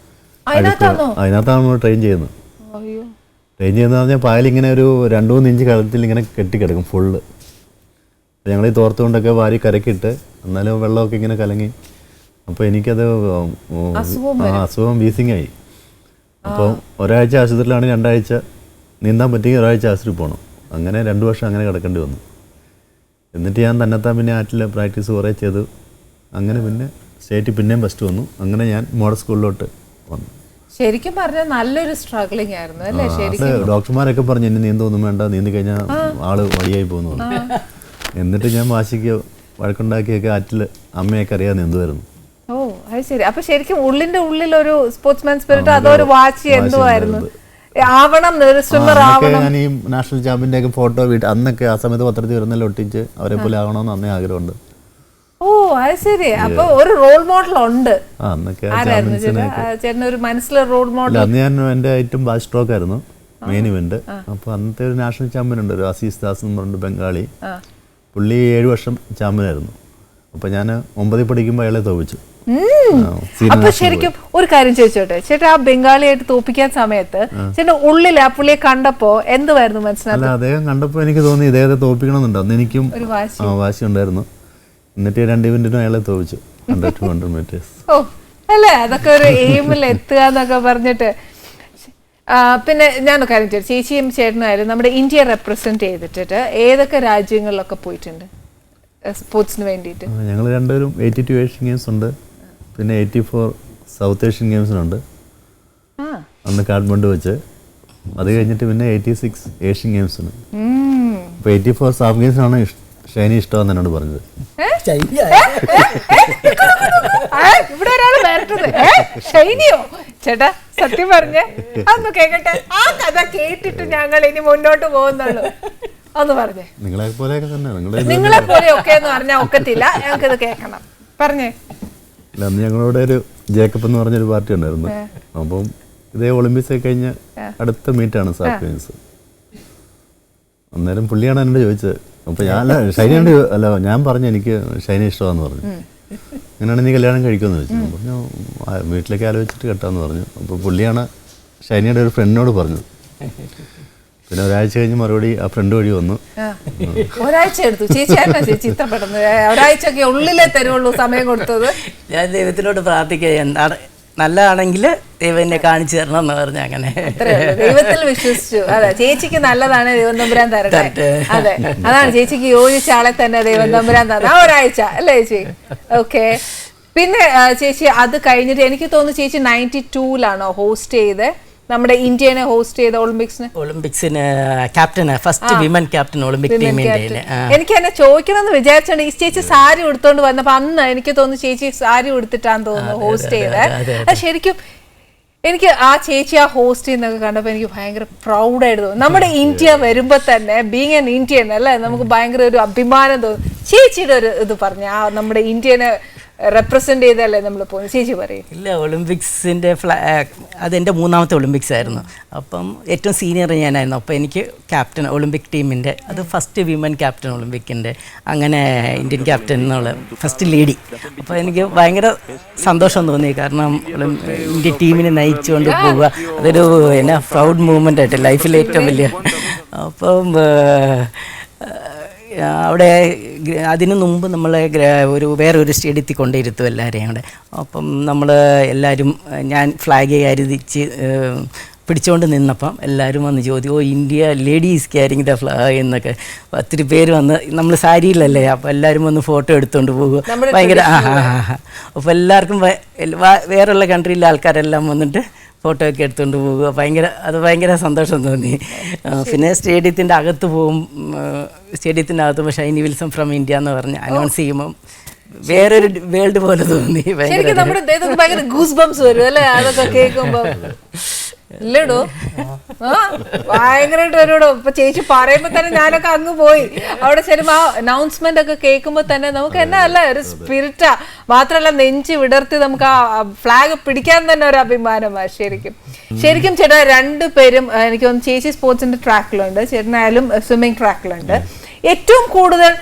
അതിനകത്താണ് നമ്മൾ ട്രെയിൻ ചെയ്യുന്നത്. ട്രെയിൻ ചെയ്യുന്നത് പറഞ്ഞാൽ പായലിങ്ങനെ ഒരു 2-3 ഇഞ്ച് കടത്തിൽ ഇങ്ങനെ കെട്ടിക്കിടക്കും ഫുള്ള്. ഞങ്ങൾ ഈ തോർത്തുകൊണ്ടൊക്കെ വാരി കരക്കിട്ട് എന്നാലും വെള്ളമൊക്കെ ഇങ്ങനെ കലങ്ങി. അപ്പോൾ എനിക്കത് അസുഖം വീസിങ്ങായി. അപ്പോൾ ഒരാഴ്ച ആശുപത്രിയിലാണ്, 2 ആഴ്ച നീന്താൻ പറ്റിയെങ്കിൽ ഒരാഴ്ച ആശുപത്രി പോകണം. അങ്ങനെ 2 വർഷം അങ്ങനെ കിടക്കേണ്ടി വന്നു. എന്നിട്ട് ഞാൻ തന്നെത്താൻ പിന്നെ ആറ്റിൽ പ്രാക്ടീസ് കുറേ ചെയ്തു. അങ്ങനെ പിന്നെ സ്റ്റേറ്റ് പിന്നെയും ഫസ്റ്റ് വന്നു. അങ്ങനെ ഞാൻ മോഡൽ സ്കൂളിലോട്ട് വന്നു. ശരിക്കും പറഞ്ഞാൽ നല്ലൊരു സ്ട്രഗ്ലിംഗ് ആയിരുന്നു അല്ലേ? ശരിക്കും ഡോക്ടർമാരൊക്കെ പറഞ്ഞു എന്നെ നീന്തൊന്നും വേണ്ട, നീന്തി കഴിഞ്ഞാൽ ആള് വഴിയായി പോകുന്നു. എന്നിട്ട് ഞാൻ വാശിക്ക് വഴക്കുണ്ടാക്കിയൊക്കെ ആറ്റിൽ അമ്മയൊക്കെ അറിയാതെ നീന്തുമായിരുന്നു. ഓ അത് ശരി. അപ്പൊ ശരിക്കും ഉള്ളിന്റെ ഉള്ളിൽ ഒരു സ്പോർട്സ്മാൻ സ്പിരിറ്റ്, അതൊരു വാശി എന്തുവായിരുന്നു? ആവണം, ഒരു സ്വിമ്മർ ആവണം. ഞാൻ ഈ നാഷണൽ ചാമ്പ്യൻ്റെ ഒക്കെ ഫോട്ടോ അന്നൊക്കെ ആ സമയത്ത് പത്രത്തിൽ വരുന്നല്ലോ ഒട്ടിച്ച് അവരെ പോലെ ആവണമെന്ന് അന്നേ ആഗ്രഹമുണ്ട്. ഓ അത് ശരി. അപ്പൊ ഒരു റോൾ മോഡൽ ഉണ്ട്. അന്നൊക്കെ ചേട്ടന് ഒരു മനസ്സിലെ റോൾ മോഡൽ. അന്ന് ഞാൻ എൻ്റെ ഐറ്റം ബാക്ക് സ്ട്രോക്ക് ആയിരുന്നു മെയിൻ ഇവന്റ്. അപ്പോൾ അന്നത്തെ ഒരു നാഷണൽ ചാമ്പ്യൻ ഉണ്ട്, ഒരു അസീസ് ദാസ് എന്ന് പറഞ്ഞിട്ട് ബംഗാളി. പുള്ളി 7 വർഷം ചാമ്പ്യനായിരുന്നു. അപ്പോൾ ഞാൻ 9ൽ പഠിക്കുമ്പോൾ അയാളെ തോപ്പിച്ചു. അപ്പൊ ശരിക്കും ഒരു കാര്യം ചോദിച്ചോട്ടെ ചേട്ടാ, ആ ബംഗാളിയായിട്ട് തോപ്പിക്കാൻ സമയത്ത് ചേട്ടൻ ഉള്ളിൽ ആ പുള്ളിയെ കണ്ടപ്പോ എന്തുവായിരുന്നു മനസ്സിലായത്? അല്ല, അദ്ദേഹം കണ്ടപ്പോൾ എനിക്ക് തോന്നി ഇദ്ദേഹത്തെ തോപ്പിക്കണമെന്നുണ്ട്. അന്ന് എനിക്കും വാശി ഉണ്ടായിരുന്നു. എന്നിട്ട് 2 ഇവന്റിനും അയാളെ തോപ്പിച്ചു, 100-200 മീറ്റേഴ്സ്. ഓ അല്ലേ, അതൊക്കെ ഒരു എയിമിൽ എത്തുക എന്നൊക്കെ പറഞ്ഞിട്ട്. പിന്നെ ഞാനൊരു കാര്യം ചോദിച്ചു, ചേച്ചിയും ചേട്ടനായാലും നമ്മുടെ ഇന്ത്യയെ റെപ്രസെന്റ് ചെയ്തിട്ട് ഏതൊക്കെ രാജ്യങ്ങളിലൊക്കെ പോയിട്ടുണ്ട് സ്പോർട്സിന് വേണ്ടിയിട്ട്? ഞങ്ങൾ രണ്ടുപേരും 82 ഏഷ്യൻ ഗെയിംസ് ഉണ്ട്, പിന്നെ 84 സൗത്ത് ഏഷ്യൻ ഗെയിംസിനുണ്ട് അന്ന് കാഠ്മണ്ഡു വെച്ച്. അത് കഴിഞ്ഞിട്ട് പിന്നെ 86 ഏഷ്യൻ ഗെയിംസിന്. അപ്പോൾ 84 സാഫ് ഗെയിംസിനാണ് ഷൈനി ഇഷ്ടമെന്ന് എന്നോട് പറഞ്ഞത്. ഇവിടെ ഒരാൾ വരട്ടത് ഷൈനിയോ? ചേട്ടാ സത്യം പറഞ്ഞേ, അതൊന്ന് കേക്കട്ടെ. ആ കഥ കേട്ടിട്ട് ഞങ്ങൾ ഇനി മുന്നോട്ട് പോകുന്നുള്ളൂ. ഒന്ന് പറഞ്ഞേ. നിങ്ങളെ പോലെയൊക്കെ തന്നെ. നിങ്ങളെ പോലെ ഒക്കെ എന്ന് പറഞ്ഞാൽ ഒക്കത്തില്ല, ഞങ്ങൾക്കിത് കേൾക്കണം. പറഞ്ഞേ. അല്ല, അന്ന് ഞങ്ങളുടെ ഒരു ജേക്കബ് എന്ന് പറഞ്ഞൊരു പാർട്ടി ഉണ്ടായിരുന്നു. അപ്പം ഇതേ ഒളിമ്പിക്സ് ഒക്കെ കഴിഞ്ഞ് അടുത്ത മീറ്റാണ് സാഫ് ഗെയിംസ്. അന്നേരം പുള്ളിയാണ് എന്നോട് ചോദിച്ചത്. അപ്പോൾ ഞാൻ പറഞ്ഞു എനിക്ക് ഷൈനെ ഇഷ്ടമാണെന്ന് പറഞ്ഞു. അങ്ങനെയാണ് നീ കല്യാണം കഴിക്കുമെന്ന് ചോദിച്ചു. പറഞ്ഞു വീട്ടിലേക്ക് ആലോചിച്ചിട്ട് കെട്ടാന്ന് പറഞ്ഞു. അപ്പോൾ പുള്ളിയാണ് ഷൈനയുടെ ഒരു ഫ്രണ്ടിനോട് പറഞ്ഞത്. പിന്നെ ഒരാഴ്ച കഴിഞ്ഞ് മറുപടി ആ ഫ്രണ്ട് വഴി വന്നു. ഒരാഴ്ച എടുത്തു ചേച്ചി ഇഷ്ടപ്പെടുന്നത്? ഒരാഴ്ചയൊക്കെ ഉള്ളിലേ തരുള്ളൂ സമയം കൊടുത്തത്. ഞാൻ ദൈവത്തിനോട് പ്രാർത്ഥിക്കുക, എന്താണ് നല്ലതാണെങ്കിൽ ദൈവം എന്നെ കാണിച്ചു തരണം എന്ന് പറഞ്ഞു. അങ്ങനെ ദൈവത്തിൽ വിശ്വസിച്ചു. അതെ, ചേച്ചിക്ക് നല്ലതാണ് ദൈവം തമ്പുരാൻ തരട്ടെ. അതെ, അതാണ് ചേച്ചിക്ക് യോജിച്ച ആളെ തന്നെ ദൈവം തമ്പുരാൻ തന്നെ. ആ ഒരാഴ്ച അല്ലേ ചേച്ചി? ഓക്കെ. പിന്നെ ചേച്ചി അത് കഴിഞ്ഞിട്ട് എനിക്ക് തോന്നുന്നു ചേച്ചി 92-ലാണോ ഹോസ്റ്റ് ചെയ്ത് നമ്മുടെ ഇന്ത്യനെ ഹോസ്റ്റ് ചെയ്ത ഒളിമ്പിക്സിന് captain, first women captain olympic ടീമിന്റെ. എനിക്ക് എന്നെ ചോദിക്കണമെന്ന് വിചാരിച്ചോണ്ട് ഈ ചേച്ചി സാരി ഉടുത്തോണ്ട് വന്നപ്പോ അന്ന് എനിക്ക് തോന്നുന്നു ചേച്ചി സാരി ഉടുത്തിട്ടാന്ന് തോന്നുന്നു ഹോസ്റ്റ് ചെയ്തത്. അത് ശരിക്കും എനിക്ക് ആ ചേച്ചി ആ ഹോസ്റ്റ് ചെയ്യുന്നൊക്കെ കണ്ടപ്പോൾ എനിക്ക് ഭയങ്കര പ്രൗഡായിട്ട് തോന്നും. നമ്മുടെ ഇന്ത്യ വരുമ്പോ തന്നെ ബീങ് ആൻ ഇന്ത്യൻ അല്ലേ, നമുക്ക് ഭയങ്കര ഒരു അഭിമാനം തോന്നും. ചേച്ചിയുടെ ഒരു ഇത് പറഞ്ഞ ആ നമ്മുടെ ഇന്ത്യനെ റെപ്രസെന്റ് ചെയ്തല്ലേ നമ്മൾ പോകുന്നത്, ചേച്ചി പറയും. ഇല്ല, ഒളിമ്പിക്സിൻ്റെ അതെൻ്റെ 3ാമത്തെ ഒളിമ്പിക്സ് ആയിരുന്നു. അപ്പം ഏറ്റവും സീനിയർ ഞാനായിരുന്നു. അപ്പോൾ എനിക്ക് ക്യാപ്റ്റൻ ഒളിമ്പിക് ടീമിൻ്റെ, അത് ഫസ്റ്റ് വിമൻ ക്യാപ്റ്റൻ ഒളിമ്പിക്കിൻ്റെ, അങ്ങനെ ഇന്ത്യൻ ക്യാപ്റ്റൻ എന്നുള്ള ഫസ്റ്റ് ലേഡി. അപ്പോൾ എനിക്ക് ഭയങ്കര സന്തോഷം തോന്നി. കാരണം ഇന്ത്യൻ ടീമിനെ നയിച്ചുകൊണ്ട് പോവുക, അതൊരു എന്നാ പ്രൗഡ് മൂവ്മെൻ്റ് ആയിട്ട് ലൈഫിലെ ഏറ്റവും വലിയ. അപ്പം അവിടെ അതിനു മുമ്പ് നമ്മളെ വേറൊരു സ്റ്റേഡിയത്തിൽ കൊണ്ടിരുത്തും എല്ലാവരെയും കൂടെ. അപ്പം നമ്മൾ എല്ലാവരും ഞാൻ ഫ്ലാഗ് കരുതിച്ച് പിടിച്ചുകൊണ്ട് നിന്നപ്പം എല്ലാവരും വന്ന് ചോദിച്ചു, oh India ladies carrying the flag എന്നൊക്കെ. ഒത്തിരി പേര് വന്ന്, നമ്മൾ സാരിയിലല്ലേ, അപ്പോൾ എല്ലാവരും വന്ന് ഫോട്ടോ എടുത്തുകൊണ്ട് പോകുക. ഭയങ്കര അപ്പോൾ എല്ലാവർക്കും വേറെയുള്ള കൺട്രിയിലെ ആൾക്കാരെല്ലാം വന്നിട്ട് ഫോട്ടോ ഒക്കെ എടുത്തുകൊണ്ട് പോവുക. ഭയങ്കര സന്തോഷം തോന്നി. പിന്നെ സ്റ്റേഡിയത്തിൻ്റെ അകത്ത് സ്റ്റേഡിയത്തിൻ്റെ അകത്ത് ഷൈനി വിൽസൺ ഫ്രം ഇന്ത്യ എന്ന് പറഞ്ഞ് അനൗൺസ് ചെയ്യുമ്പം വേറൊരു വേൾഡ് പോലെ തോന്നി. ഭയങ്കര ഗൂസ് ബംസ് വരും അല്ലേ അതൊക്കെ കേൾക്കുമ്പോ? ഇല്ലടോ, ഭയങ്കരമായിട്ട് വരുടോ. ഇപ്പൊ ചേച്ചി പറയുമ്പോ തന്നെ ഞാനൊക്കെ അങ്ങ് പോയി. അവിടെ ചെല്ലുമ്പോ ആ അനൗൺസ്മെന്റ് ഒക്കെ കേൾക്കുമ്പോ തന്നെ നമുക്ക് എന്നാ അല്ല ഒരു സ്പിരിറ്റാ. മാത്രമല്ല നെഞ്ച് വിടർത്തി നമുക്ക് ആ ഫ്ലാഗ് പിടിക്കാൻ തന്നെ ഒരു അഭിമാനമാണ് ശരിക്കും. ചേട്ടാ 2 പേരും എനിക്ക് തോന്നുന്നു ചേച്ചി സ്പോർട്സിന്റെ ട്രാക്കിലുണ്ട്, ചേട്ടനായാലും സ്വിമ്മിങ് ട്രാക്കിലുണ്ട്. ഏറ്റവും കൂടുതൽ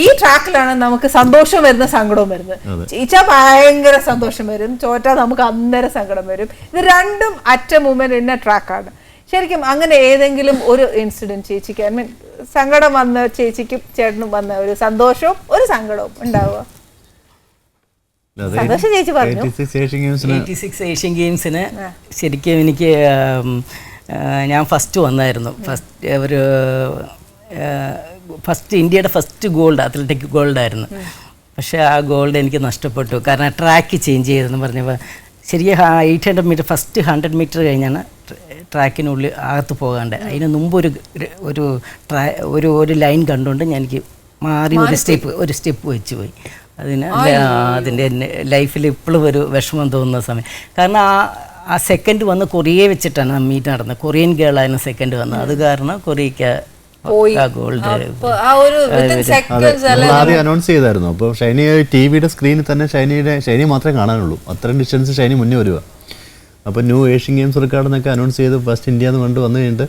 ഈ ട്രാക്കിലാണ് നമുക്ക് സന്തോഷം വരുന്ന സങ്കടവും വരുന്നത്. ജയിച്ചാൽ ഭയങ്കര സന്തോഷം വരും, തോറ്റാൽ നമുക്ക് അന്നേരം സങ്കടം വരും. ഇത് രണ്ടും അറ്റ് എ മൂമെന്റ് ഇന്ന ട്രാക്കാണ്. ശരിക്കും അങ്ങനെ ഏതെങ്കിലും ഒരു ഇൻസിഡന്റ് ചേച്ചിക്ക്, ഐ മീൻ സങ്കടം വന്ന ചേച്ചിക്കും ചേട്ടനും വന്ന ഒരു സന്തോഷവും ഒരു സങ്കടവും ഉണ്ടാവുക? സന്തോഷം ചേച്ചി പറഞ്ഞു. 86 ഏഷ്യൻ ഗെയിംസിന് ശരിക്കും എനിക്ക് ഞാൻ ഫസ്റ്റ് വന്നായിരുന്നു. ഫസ്റ്റ് ഇന്ത്യയുടെ ഫസ്റ്റ് ഗോൾഡ് അത്ലറ്റിക് ഗോൾഡായിരുന്നു. പക്ഷേ ആ ഗോൾഡ് എനിക്ക് നഷ്ടപ്പെട്ടു. കാരണം ട്രാക്ക് ചേഞ്ച് ചെയ്തെന്ന് പറഞ്ഞപ്പോൾ ശരിക്കും 800 മീറ്റർ ഫസ്റ്റ് 100 മീറ്റർ കഴിഞ്ഞാണ് ട്രാക്കിനുള്ളിൽ അകത്ത് പോകാണ്ട്. അതിന് മുമ്പ് ഒരു ലൈൻ കണ്ടുകൊണ്ട് എനിക്ക് മാറി ഒരു സ്റ്റെപ്പ് വെച്ച് പോയി. അതിൻ്റെ ലൈഫിൽ ഇപ്പോഴും ഒരു വിഷമം തോന്നുന്ന സമയം. കാരണം ആ സെക്കൻഡ് വന്ന് കൊറിയ വെച്ചിട്ടാണ് മീറ്റ് നടന്നത്. കൊറിയൻ ഗേളായിരുന്നു സെക്കൻഡ് വന്നത്. അത് കാരണം കൊറിയയ്ക്ക് ഗോൾഡ്. ആദ്യം അനൗൺസ് ചെയ്തായിരുന്നു. അപ്പോൾ ഷൈനി ടിവിയുടെ സ്ക്രീനിൽ തന്നെ ഷൈനി മാത്രമേ കാണാനുള്ളൂ. അത്രയും ഡിസ്റ്റൻസ് ഷൈനി മുന്നേ വരിക. അപ്പോൾ ന്യൂ ഏഷ്യൻ ഗെയിംസ് റെക്കോർഡ് എന്നൊക്കെ അനൗൺസ് ചെയ്ത് ഫസ്റ്റ് ഇന്ത്യ എന്ന് കൊണ്ട് വന്നു കഴിഞ്ഞിട്ട്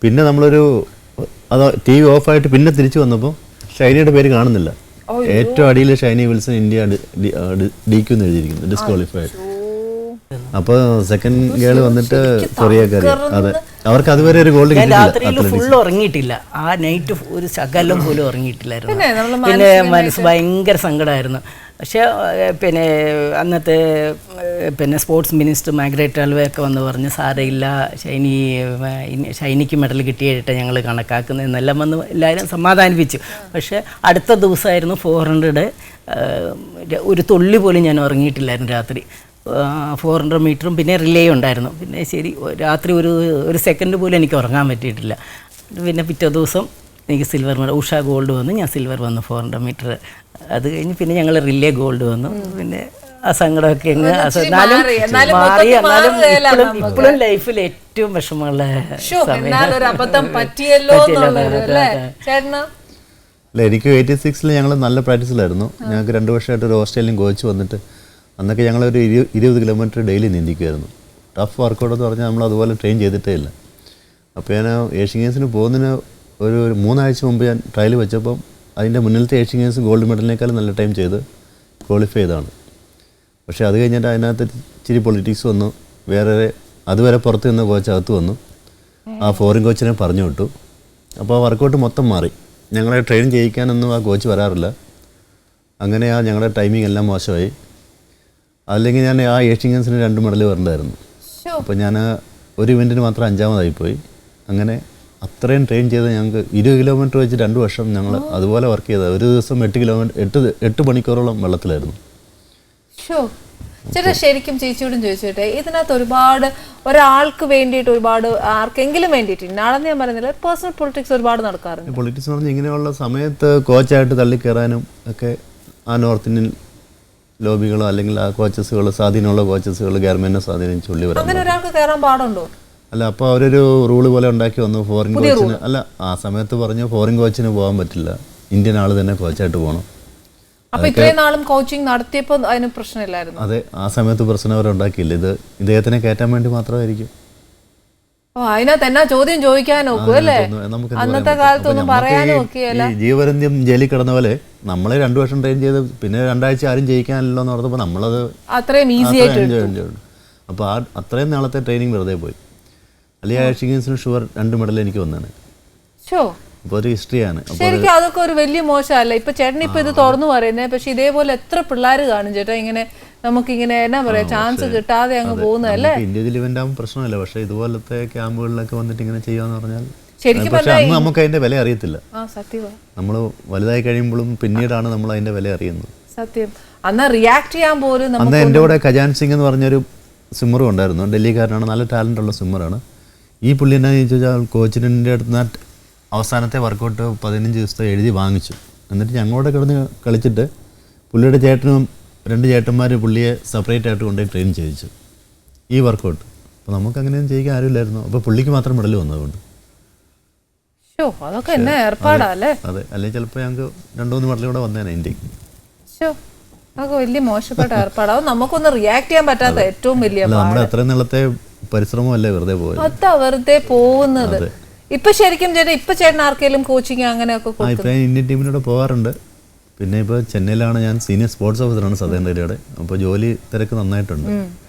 പിന്നെ നമ്മളൊരു TV ഓഫായിട്ട് പിന്നെ തിരിച്ചു വന്നപ്പോൾ ഷൈനിയുടെ പേര് കാണുന്നില്ല. ഏറ്റവും അടിയിൽ ഷൈനി വിൽസൺ ഇന്ത്യ DQ എന്ന് എഴുതിയിരിക്കുന്നു, ഡിസ്ക്വാളിഫൈഡ്. അപ്പോൾ സെക്കൻഡ് ഗേൾ വന്നിട്ട് കൊറിയക്കാരി. അതെ, അവർക്ക് അതുവരെ ഒരു ഗോൾഡ് രാത്രിയിൽ ഫുൾ ഉറങ്ങിയിട്ടില്ല. ആ നൈറ്റ് ഒരു ശകലം പോലും ഉറങ്ങിയിട്ടില്ലായിരുന്നു. പിന്നെ മനസ്സ് ഭയങ്കര സങ്കടമായിരുന്നു. പക്ഷേ പിന്നെ അന്നത്തെ സ്പോർട്സ് മിനിസ്റ്റർ മാർഗ്രറ്റ് ആൽവയൊക്കെ വന്ന് പറഞ്ഞ് സാരയില്ല, ഷൈനിക്ക് മെഡൽ കിട്ടിയിട്ട് ഞങ്ങൾ കണക്കാക്കുന്നത് എന്നെല്ലാം വന്ന് എല്ലാവരും സമാധാനിപ്പിച്ചു. പക്ഷേ അടുത്ത ദിവസമായിരുന്നു 400. ഒരു തുള്ളി പോലും ഞാൻ ഉറങ്ങിയിട്ടില്ലായിരുന്നു രാത്രി. 400 മീറ്ററും പിന്നെ റിലേ ഉണ്ടായിരുന്നു. പിന്നെ ശരി രാത്രി ഒരു സെക്കൻഡ് പോലും എനിക്ക് ഉറങ്ങാൻ പറ്റിയിട്ടില്ല. പിന്നെ പിറ്റേ ദിവസം എനിക്ക് സിൽവർ മെഡൽ, ഉഷ ഗോൾഡ് വന്നു, ഞാൻ സിൽവർ വന്നു 400 മീറ്റർ. അത് കഴിഞ്ഞ് പിന്നെ ഞങ്ങൾ റിലേ ഗോൾഡ് വന്നു. പിന്നെ ആ സങ്കടമൊക്കെ ഇപ്പോഴും ലൈഫിൽ ഏറ്റവും വിഷമമുള്ള അല്ല, എനിക്ക് 86 ഞങ്ങൾ നല്ല പ്രാക്ടീസിലായിരുന്നു. ഞങ്ങൾക്ക് 2 വർഷമായിട്ട് ഒരു ഓസ്ട്രേലിയൻ കോച്ച് വന്നിട്ട് അന്നൊക്കെ ഞങ്ങളൊരു 20 കിലോമീറ്റർ ഡെയിലി നീന്തിക്കുമായിരുന്നു. ടഫ് വർക്കൗട്ട് എന്ന് പറഞ്ഞാൽ നമ്മൾ അതുപോലെ ട്രെയിൻ ചെയ്തിട്ടേ ഇല്ല. അപ്പോൾ ഞാൻ ഏഷ്യൻ ഗെയിംസിന് പോകുന്നതിന് ഒരു 3 ആഴ്ച മുമ്പ് ഞാൻ ട്രയൽ വെച്ചപ്പം അതിൻ്റെ മുന്നിലത്തെ ഏഷ്യൻ ഗെയിംസ് ഗോൾഡ് മെഡലിനേക്കാളും നല്ല ടൈം ചെയ്ത് ക്വാളിഫൈ ചെയ്തതാണ്. പക്ഷേ അത് കഴിഞ്ഞിട്ട് അതിനകത്ത് ഇച്ചിരി പൊളിറ്റിക്സ് വന്നു. വേറെ അതുവരെ പുറത്ത് നിന്ന് കോച്ച് അകത്ത് വന്നു. ആ ഫോറിൻ കോച്ചിനെ പറഞ്ഞു വിട്ടു. അപ്പോൾ ആ വർക്കൗട്ട് മൊത്തം മാറി. ഞങ്ങളെ ട്രെയിൻ ചെയ്യിക്കാനൊന്നും ആ കോച്ച് വരാറില്ല. അങ്ങനെ ഞങ്ങളുടെ ടൈമിംഗ് എല്ലാം മോശമായി. അല്ലെങ്കിൽ ഞാൻ ആ ഏഷ്യൻ ഗെയിംസിന് 2 മെഡൽ വരണ്ടായിരുന്നു. അപ്പോൾ ഞാൻ ഒരു ഇവൻറ്റിന് മാത്രം 5ാമതായിപ്പോയി. അങ്ങനെ അത്രയും ട്രെയിൻ ചെയ്ത് ഞങ്ങൾക്ക് 20 കിലോമീറ്റർ വെച്ച് 2 വർഷം ഞങ്ങൾ അതുപോലെ വർക്ക് ചെയ്തത്. ഒരു ദിവസം 8 മണിക്കൂറോളം വെള്ളത്തിലായിരുന്നു. ചേട്ടാ, ശരിക്കും ചേച്ചിയോടും ചോദിച്ചോട്ടെ, ഇതിനകത്ത് ഒരുപാട് ഒരാൾക്ക് വേണ്ടിയിട്ട് ഒരുപാട് ആർക്കെങ്കിലും വേണ്ടിയിട്ട് ഇന്നാളെന്ന് ഞാൻ പറയുന്നില്ല, പേഴ്സണൽ പൊളിറ്റിക്സ് ഒരുപാട് നടക്കാറുണ്ട്. പൊളിറ്റിക്സ് എന്ന് പറഞ്ഞാൽ ഇങ്ങനെയുള്ള സമയത്ത് കോച്ചായിട്ട് തള്ളിക്കയറാനും ഒക്കെ ആ നോർത്ത് ഇന്ത്യൻ ലോബികളോ അല്ലെങ്കിൽ ആ കോച്ചസുകൾ, സ്വാധീനമുള്ള കോച്ചസുകൾ ഗവൺമെന്റിനെ സ്വാധീനിച്ച് ഉള്ളി വരാം. അങ്ങനെ ഒരാൾക്ക് കയറാൻ പാടുണ്ടോ? അല്ല, അപ്പോൾ അവരൊരു റൂള് പോലെ ഉണ്ടാക്കി വന്നു. ഫോറിൻ കോച്ചിന് അല്ല, ആ സമയത്ത് പറഞ്ഞു ഫോറിൻ കോച്ചിന് പോകാൻ പറ്റില്ല, ഇന്ത്യൻ ആൾ തന്നെ കോച്ചായിട്ട് പോകണം. അപ്പൊ ഇത്രയും നാളും കോച്ചിങ് നടത്തിയപ്പോൾ അതിന് പ്രശ്നമില്ലായിരുന്നു. അതെ, ആ സമയത്ത് പ്രശ്നം അവരുണ്ടാക്കിയില്ല. ഇത് ഇദ്ദേഹത്തിനെ കയറ്റാൻ വേണ്ടി മാത്രമായിരിക്കും. അതിനകത്ത് എന്നാ ചോദ്യം ചോദിക്കാൻ നോക്കൂ അല്ലേ? അന്നത്തെ കാലത്തൊന്നും പറയാനും ഒക്കെയല്ല. ജീവപര്യന്തം ജയിലിൽ കിടന്ന പോലെ നമ്മളെ 2 വർഷം ട്രെയിൻ ചെയ്ത് പിന്നെ 2 ആഴ്ച ആരും ജയിക്കാനല്ലോ എന്ന് പറഞ്ഞപ്പോൾ നമ്മളത് അത്രയും ഈസി ആയിട്ട്. അപ്പോൾ അത്രയും നാളത്തെ ട്രെയിനിങ് വെറുതെ പോയി. അല്ലെങ്കിൽ ഏഷ്യൻ ഗെയിംസിന് ഷുവർ 2 മെഡൽ എനിക്ക് വന്നാണ്. അപ്പോൾ ഒരു ഹിസ്റ്ററിയാണ്. ശരിക്കും അതൊക്കെ ഒരു വലിയ മോശമല്ല. ഇപ്പൊ ചേട്ടൻ ഇപ്പൊ ഇത് തുറന്നു പറയുന്നത്. പക്ഷെ ഇതേപോലെ എത്ര പിള്ളേർ കാണും ചേട്ടാ, ഇങ്ങനെ നമുക്കിങ്ങനെ എന്നാ പറയാ ചാൻസ് കിട്ടാതെ അങ്ങ് പോകുന്നതല്ലേ. ഇന്ത്യയിൽ ഇവന്റ് ആകുമ്പോൾ പ്രശ്നമല്ല. പക്ഷെ ഇതുപോലത്തെ ക്യാമ്പുകളിലൊക്കെ വന്നിട്ട് ഇങ്ങനെ ചെയ്യാന്ന് പറഞ്ഞാൽ ശരിക്കും അന്ന് നമുക്ക് അതിന്റെ വില അറിയത്തില്ല. നമ്മൾ വലുതായി കഴിയുമ്പോഴും പിന്നീടാണ് നമ്മൾ അതിന്റെ വില അറിയുന്നത്. സത്യം. അന്ന് റിയാക്ട് ചെയ്യാൻ പോലും അന്ന് എൻ്റെ കൂടെ ഖജാൻ സിംഗ് എന്ന് പറഞ്ഞൊരു സ്വിമ്മറും ഉണ്ടായിരുന്നു. ഡൽഹിക്കാരനാണ്, നല്ല ടാലൻ്റ് ഉള്ള സ്വിമ്മറാണ്. ഈ പുള്ളി എന്നാന്ന് ചോദിച്ചാൽ കോച്ചിൻ്റെ അടുത്ത് അവസാനത്തെ വർക്കൗട്ട് 15 ദിവസത്തെ എഴുതി വാങ്ങിച്ചു. എന്നിട്ട് ഞങ്ങളോട് കിടന്ന് കളിച്ചിട്ട് പുള്ളിയുടെ ചേട്ടനും 2 ചേട്ടന്മാർ പുള്ളിയെ സെപ്പറേറ്റ് ആയിട്ട് കൊണ്ടുപോയി ട്രെയിൻ ചെയ്യിച്ചു ഈ വർക്കൗട്ട്. അപ്പോൾ നമുക്ക് അങ്ങനെയൊന്നും ചെയ്യിക്കാൻ ആരുമില്ലായിരുന്നു. അപ്പോൾ പുള്ളിക്ക് മാത്രം മെഡൽ വന്നതുകൊണ്ട്. അതൊക്കെ എന്നാ ഏർപ്പാടല്ലേ? അതെ, അല്ലെങ്കിൽ ചിലപ്പോൾ ഞങ്ങൾക്ക് 2-3 മെഡൽ കൂടെ വന്നേനെ ഇന്ത്യക്ക്. അതൊക്കെ വലിയ മോശപ്പെട്ട ഏർപ്പാട്. അത് നമുക്കൊന്ന് റിയാക്ട് ചെയ്യാൻ പറ്റാത്ത ഏറ്റവും വലിയ നമ്മുടെ അത്രയും നാളത്തെ പരിശ്രമമല്ലേ വെറുതെ പോയത്. അതാ വെറുതെ പോകുന്നത്. ഇപ്പൊ ശരിക്കും ഇപ്പൊ ചേട്ടൻ ആർക്കെങ്കിലും കോച്ചിങ് അങ്ങനെയൊക്കെ ഇപ്പം ഇന്ത്യൻ ടീമിനോട് പോകാറുണ്ട്. പിന്നെ ഇപ്പോൾ ചെന്നൈയിലാണ് ഞാൻ സീനിയർ സ്പോർട്സ് ഓഫീസറാണ് സദേൺ റെയിൽവേയുടെ. അപ്പോൾ ജോലി തിരക്ക് നന്നായിട്ടുണ്ട്.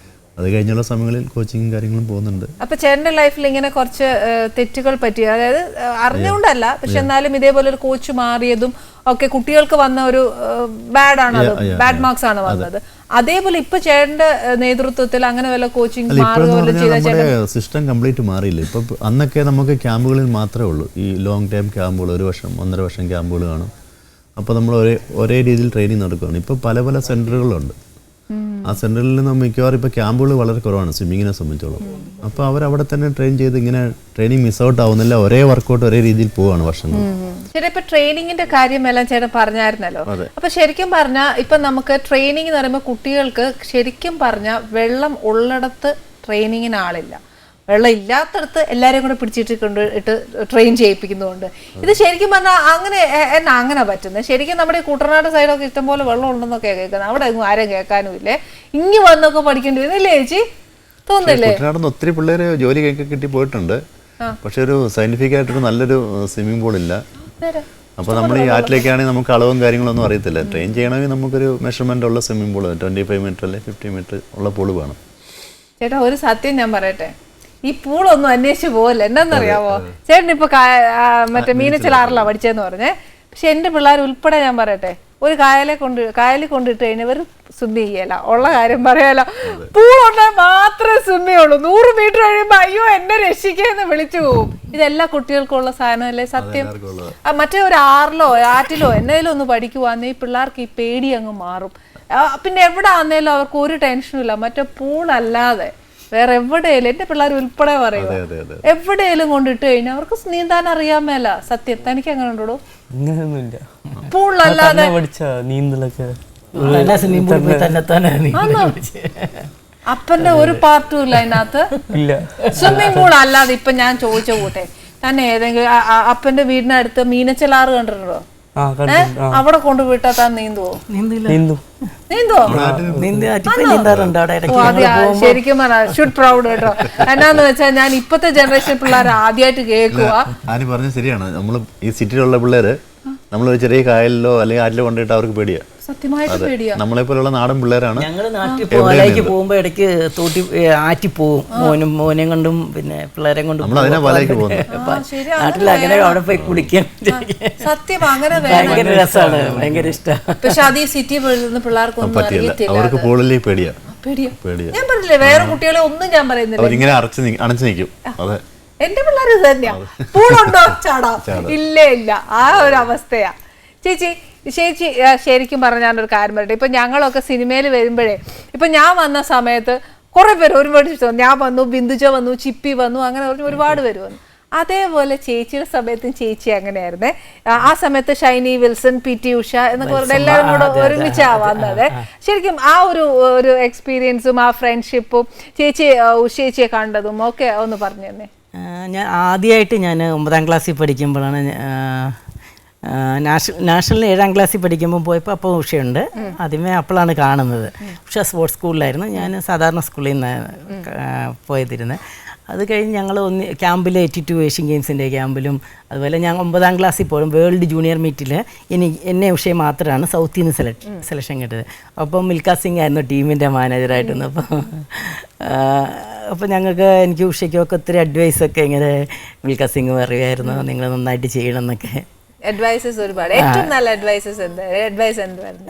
അത് കഴിഞ്ഞുള്ള സമയങ്ങളിൽ കോച്ചിങ്ങും കാര്യങ്ങളും പോകുന്നുണ്ട്. അപ്പൊ ചേട്ടന്റെ ലൈഫിൽ ഇങ്ങനെ കുറച്ച് തെറ്റുകൾ പറ്റി, അതായത് അറിഞ്ഞുകൊണ്ടല്ല, പക്ഷെ എന്നാലും ഇതേപോലെ ഒരു കോച്ച് മാറിയതും ഒക്കെ കുട്ടികൾക്ക് വന്ന ഒരു ബാഡ് മാർക്സ് ആണ് വന്നത്. അതേപോലെ ഇപ്പൊ ചേട്ടന്റെ നേതൃത്വത്തിൽ അങ്ങനെ വല്ല കോച്ചിങ് അല്ല ഇപ്പോഴെന്ന് പറഞ്ഞാൽ നമ്മുടെ സിസ്റ്റം കംപ്ലീറ്റ് മാറിയില്ല. ഇപ്പൊ അന്നൊക്കെ നമുക്ക് ക്യാമ്പുകളിൽ മാത്രമേ ഉള്ളൂ ഈ ലോങ് ടൈം ക്യാമ്പുകൾ, 1 വർഷം 1.5 വർഷം ക്യാമ്പുകൾ കാണും. അപ്പോൾ നമ്മൾ ഒരേ രീതിയിൽ ട്രെയിനിങ് നടക്കുകയാണ്. ഇപ്പോൾ പല പല സെൻറ്ററുകളുണ്ട്. ആ സെൻറ്ററിൽ നിന്ന് മിക്കവാറും ഇപ്പോൾ ക്യാമ്പുകൾ വളരെ കുറവാണ് സ്വിമ്മിങ്ങിനെ സംബന്ധിച്ചോളം. അപ്പോൾ അവരവിടെ തന്നെ ട്രെയിൻ ചെയ്ത് ഇങ്ങനെ ട്രെയിനിങ് മിസ് ഔട്ട് ആവുന്നില്ല, ഒരേ വർക്കൗട്ട് ഒരേ രീതിയിൽ പോവാണ് വർഷങ്ങൾ. ചേട്ടാ ഇപ്പൊ ട്രെയിനിങ്ങിന്റെ കാര്യമെല്ലാം ചേട്ടൻ പറഞ്ഞായിരുന്നല്ലോ. അപ്പൊ ശരിക്കും പറഞ്ഞാൽ ഇപ്പൊ നമുക്ക് ട്രെയിനിങ് എന്ന് പറയുമ്പോൾ കുട്ടികൾക്ക് ശരിക്കും പറഞ്ഞാൽ വെള്ളം ഉള്ളിടത്ത് ട്രെയിനിങ്ങിന് ആളില്ല, വെള്ളം ഇല്ലാത്തടത്ത് എല്ലാവരെയും കൂടെ പിടിച്ചിട്ട് ട്രെയിൻ ചെയ്യിപ്പിക്കുന്നുണ്ട്. ഇത് ശരിക്കും പറഞ്ഞാൽ അങ്ങനെ പറ്റുന്നത് ശരിക്കും നമ്മുടെ കുട്ടനാട് സൈഡൊക്കെ ഇഷ്ടംപോലെ വെള്ളം ഉണ്ടെന്നൊക്കെ കേൾക്കുന്നത്. അവിടെ എങ്ങും ആരും കേൾക്കാനും ഇല്ലേ, ഇങ്ങ് വന്നൊക്കെ പഠിക്കേണ്ടി വരുന്നില്ലേ ചേച്ചി, തോന്നില്ലേ? കുട്ടനാട്ടിൽ ഒത്തിരി പിള്ളേർ ജോലി കിട്ടി പോയിട്ടുണ്ട്. പക്ഷെ ഒരു സയന്റിഫിക് ആയിട്ടൊരു നല്ലൊരു സ്വിമ്മിംഗ് പൂൾ ഇല്ല. അപ്പോൾ നമ്മൾ ഈ ആറ്റിലേക്കാണെങ്കിൽ നമുക്ക് അളവും കാര്യങ്ങളൊന്നും അറിയത്തില്ല. ട്രെയിൻ ചെയ്യണമെങ്കിൽ നമുക്കൊരു മെഷർമെന്റ് ഉള്ള സ്വിമ്മിംഗ് പൂൾ 25 മീറ്റർ അല്ലെ 50 മീറ്റർ ഉള്ള പൂള് വേണം. ചേട്ടാ ഒരു സത്യം ഞാൻ പറയട്ടെ, ഈ പൂളൊന്നും അന്വേഷിച്ച് പോകല്ല. എന്താണെന്നറിയാമോ, ചേട്ടൻ ഇപ്പൊ മറ്റേ മീനച്ചിലാറിലാണ് പഠിച്ചതെന്ന് പറഞ്ഞേ. പക്ഷെ എൻ്റെ പിള്ളേർ ഉൾപ്പെടെ ഞാൻ പറയട്ടെ, ഒരു കായലിൽ കൊണ്ടിട്ട് കഴിഞ്ഞാൽ ഇവർ സ്വിമ്മ് ചെയ്യല. ഉള്ള കാര്യം പറയാലോ, പൂളുണ്ടാൽ മാത്രമേ സ്വിമ്മ് ചെയ്യുള്ളൂ. 100 മീറ്റർ കഴിയുമ്പോൾ അയ്യോ എന്നെ രക്ഷിക്കാന്ന് വിളിച്ചു പോകും. ഇതെല്ലാ കുട്ടികൾക്കുള്ള സാധനമല്ലേ സത്യം. മറ്റേ ഒരു ആറ്റിലോ എന്നേലും ഒന്ന് പഠിക്കുവാന്നേ ഈ പിള്ളേർക്ക് ഈ പേടി അങ്ങ് മാറും. പിന്നെ എവിടെ ആന്നേലും അവർക്ക് ഒരു ടെൻഷനും ഇല്ല. മറ്റേ പൂളല്ലാതെ വേറെ എവിടെയും എൻ്റെ പിള്ളേർ ഉൾപ്പെടെ പറയുക, എവിടെയെങ്കിലും കൊണ്ടിട്ട് കഴിഞ്ഞാൽ അവർക്ക് നീന്താൻ അറിയാൻ മേല. സത്യം തനിക്ക് അങ്ങനെ ഉണ്ടോ? അങ്ങനെയൊന്നുമില്ല. പൂളല്ലാതെ നീന്തലൊക്കെ അപ്പന്റെ ഒരു പാർട്ടും ഇല്ല അതിനകത്ത്. സ്വിമ്മിംഗ് പൂൾ അല്ലാതെ ഇപ്പൊ ഞാൻ ചോദിച്ച കൂട്ടെ, തന്നെ ഏതെങ്കിലും അപ്പന്റെ വീടിനടുത്ത് മീനച്ചിലാറ് കണ്ടിട്ടുണ്ടോ? അവിടെ കൊണ്ടുപോയിട്ടാ താൻ നീന്തുവോ? ശരിക്കും പറഞ്ഞാൽ ഷുഡ് പ്രൗഡ് കേട്ടോ. എന്നാന്ന് വെച്ചാൽ ഞാൻ ഇപ്പത്തെ ജനറേഷൻ പിള്ളേർ ആദ്യമായിട്ട് കേൾക്കുക. ആനി പറഞ്ഞത് ശരിയാണ്. നമ്മൾ ഈ സിറ്റിയിലുള്ള പിള്ളേര് നമ്മളൊരു ചെറിയ കായലിലോ അല്ലെങ്കിൽ ആറ്റിലോ കൊണ്ടിട്ട് അവർക്ക് പേടിയാ. സത്യമായിട്ട് പേടിയാ. നമ്മളെ പോലുള്ള നാടൻ പിള്ളേരാണ്. ഞങ്ങള് നാട്ടിൽ പോലേക്ക് പോകുമ്പോ ഇടയ്ക്ക് ആറ്റി പോവും, മോനെ കൊണ്ടും പിന്നെ പിള്ളേരെ കൊണ്ടും. നാട്ടിൽ അങ്ങനെ അവിടെ പോയി കുളിക്കാൻ സത്യം അങ്ങനെ ഭയങ്കര രസമാണ്, ഭയങ്കര ഇഷ്ടമാണ്. പക്ഷെ അത് ഈ സിറ്റി പിള്ളേർക്കൊന്നും അറിയത്തില്ല. അവർക്ക് പൂളിലേക്ക് പേടിയാ. ഞാൻ പറഞ്ഞില്ലേ, വേറെ കുട്ടികളെ ഒന്നും ഞാൻ പറയുന്നില്ല. അവരിങ്ങനെ അടച്ചു നിൽക്കും. അതെ, എന്റെ പിള്ളേർ ഇത് തന്നെയാ. പൂളുണ്ടോ ചാടാ, ഇല്ല ആ ഒരു അവസ്ഥയാ. ചേച്ചി ശരിക്കും പറഞ്ഞ ഞാനൊരു കാര്യം പറയട്ടെ. ഇപ്പൊ ഞങ്ങളൊക്കെ സിനിമയിൽ വരുമ്പോഴേ, ഇപ്പൊ ഞാൻ വന്ന സമയത്ത് കുറെ പേര് ഒരുപാട് ഞാൻ വന്നു, ബിന്ദുജ വന്നു, ചിപ്പി വന്നു, അങ്ങനെ ഒരുപാട് പേര് വന്നു. അതേപോലെ ചേച്ചിയുടെ സമയത്തും ചേച്ചി അങ്ങനെയായിരുന്നേ. ആ സമയത്ത് ഷൈനി വിൽസൺ, PT ഉഷ എന്നൊക്കെ പറഞ്ഞ എല്ലാവരും കൂടെ ഒരുമിച്ചാ വന്നത്. ശരിക്കും ആ ഒരു എക്സ്പീരിയൻസും ആ ഫ്രണ്ട്ഷിപ്പും ഉഷേച്ചിയെ കണ്ടതും ഒക്കെ ഒന്ന് പറഞ്ഞു തന്നെ. ഞാൻ ആദ്യമായിട്ട് ഞാൻ 9ാം ക്ലാസ്സിൽ പഠിക്കുമ്പോഴാണ്, നാഷണൽ 7ാം ക്ലാസ്സിൽ പഠിക്കുമ്പോൾ പോയപ്പോൾ അപ്പോൾ ഉഷയുണ്ട്. ആദ്യമേ അപ്പോഴാണ് കാണുന്നത്. ഉഷ സ്പോർട്സ് സ്കൂളിലായിരുന്നു, ഞാൻ സാധാരണ സ്കൂളിൽ നിന്ന് പോയതിരുന്നത്. അത് കഴിഞ്ഞ് ഞങ്ങൾ ക്യാമ്പിൽ 82 ഏഷ്യൻ ഗെയിംസിൻ്റെ ക്യാമ്പിലും അതുപോലെ ഞാൻ 9ാം ക്ലാസ്സിൽ പോലും വേൾഡ് ജൂനിയർ മീറ്റിൽ എന്നെ ഉഷയെ മാത്രമാണ് സൗത്തിൽ നിന്ന് സെലക്ഷൻ കിട്ടിയത്. അപ്പം മിൽഖ സിംഗ് ആയിരുന്നു ടീമിൻ്റെ മാനേജറായിട്ടിരുന്നത്. അപ്പോൾ എനിക്ക് ഉഷയ്ക്കൊക്കെ ഒത്തിരി അഡ്വൈസൊക്കെ ഇങ്ങനെ മിൽഖ സിംഗ് പറയുമായിരുന്നു, നിങ്ങൾ നന്നായിട്ട് ചെയ്യണം എന്നൊക്കെ.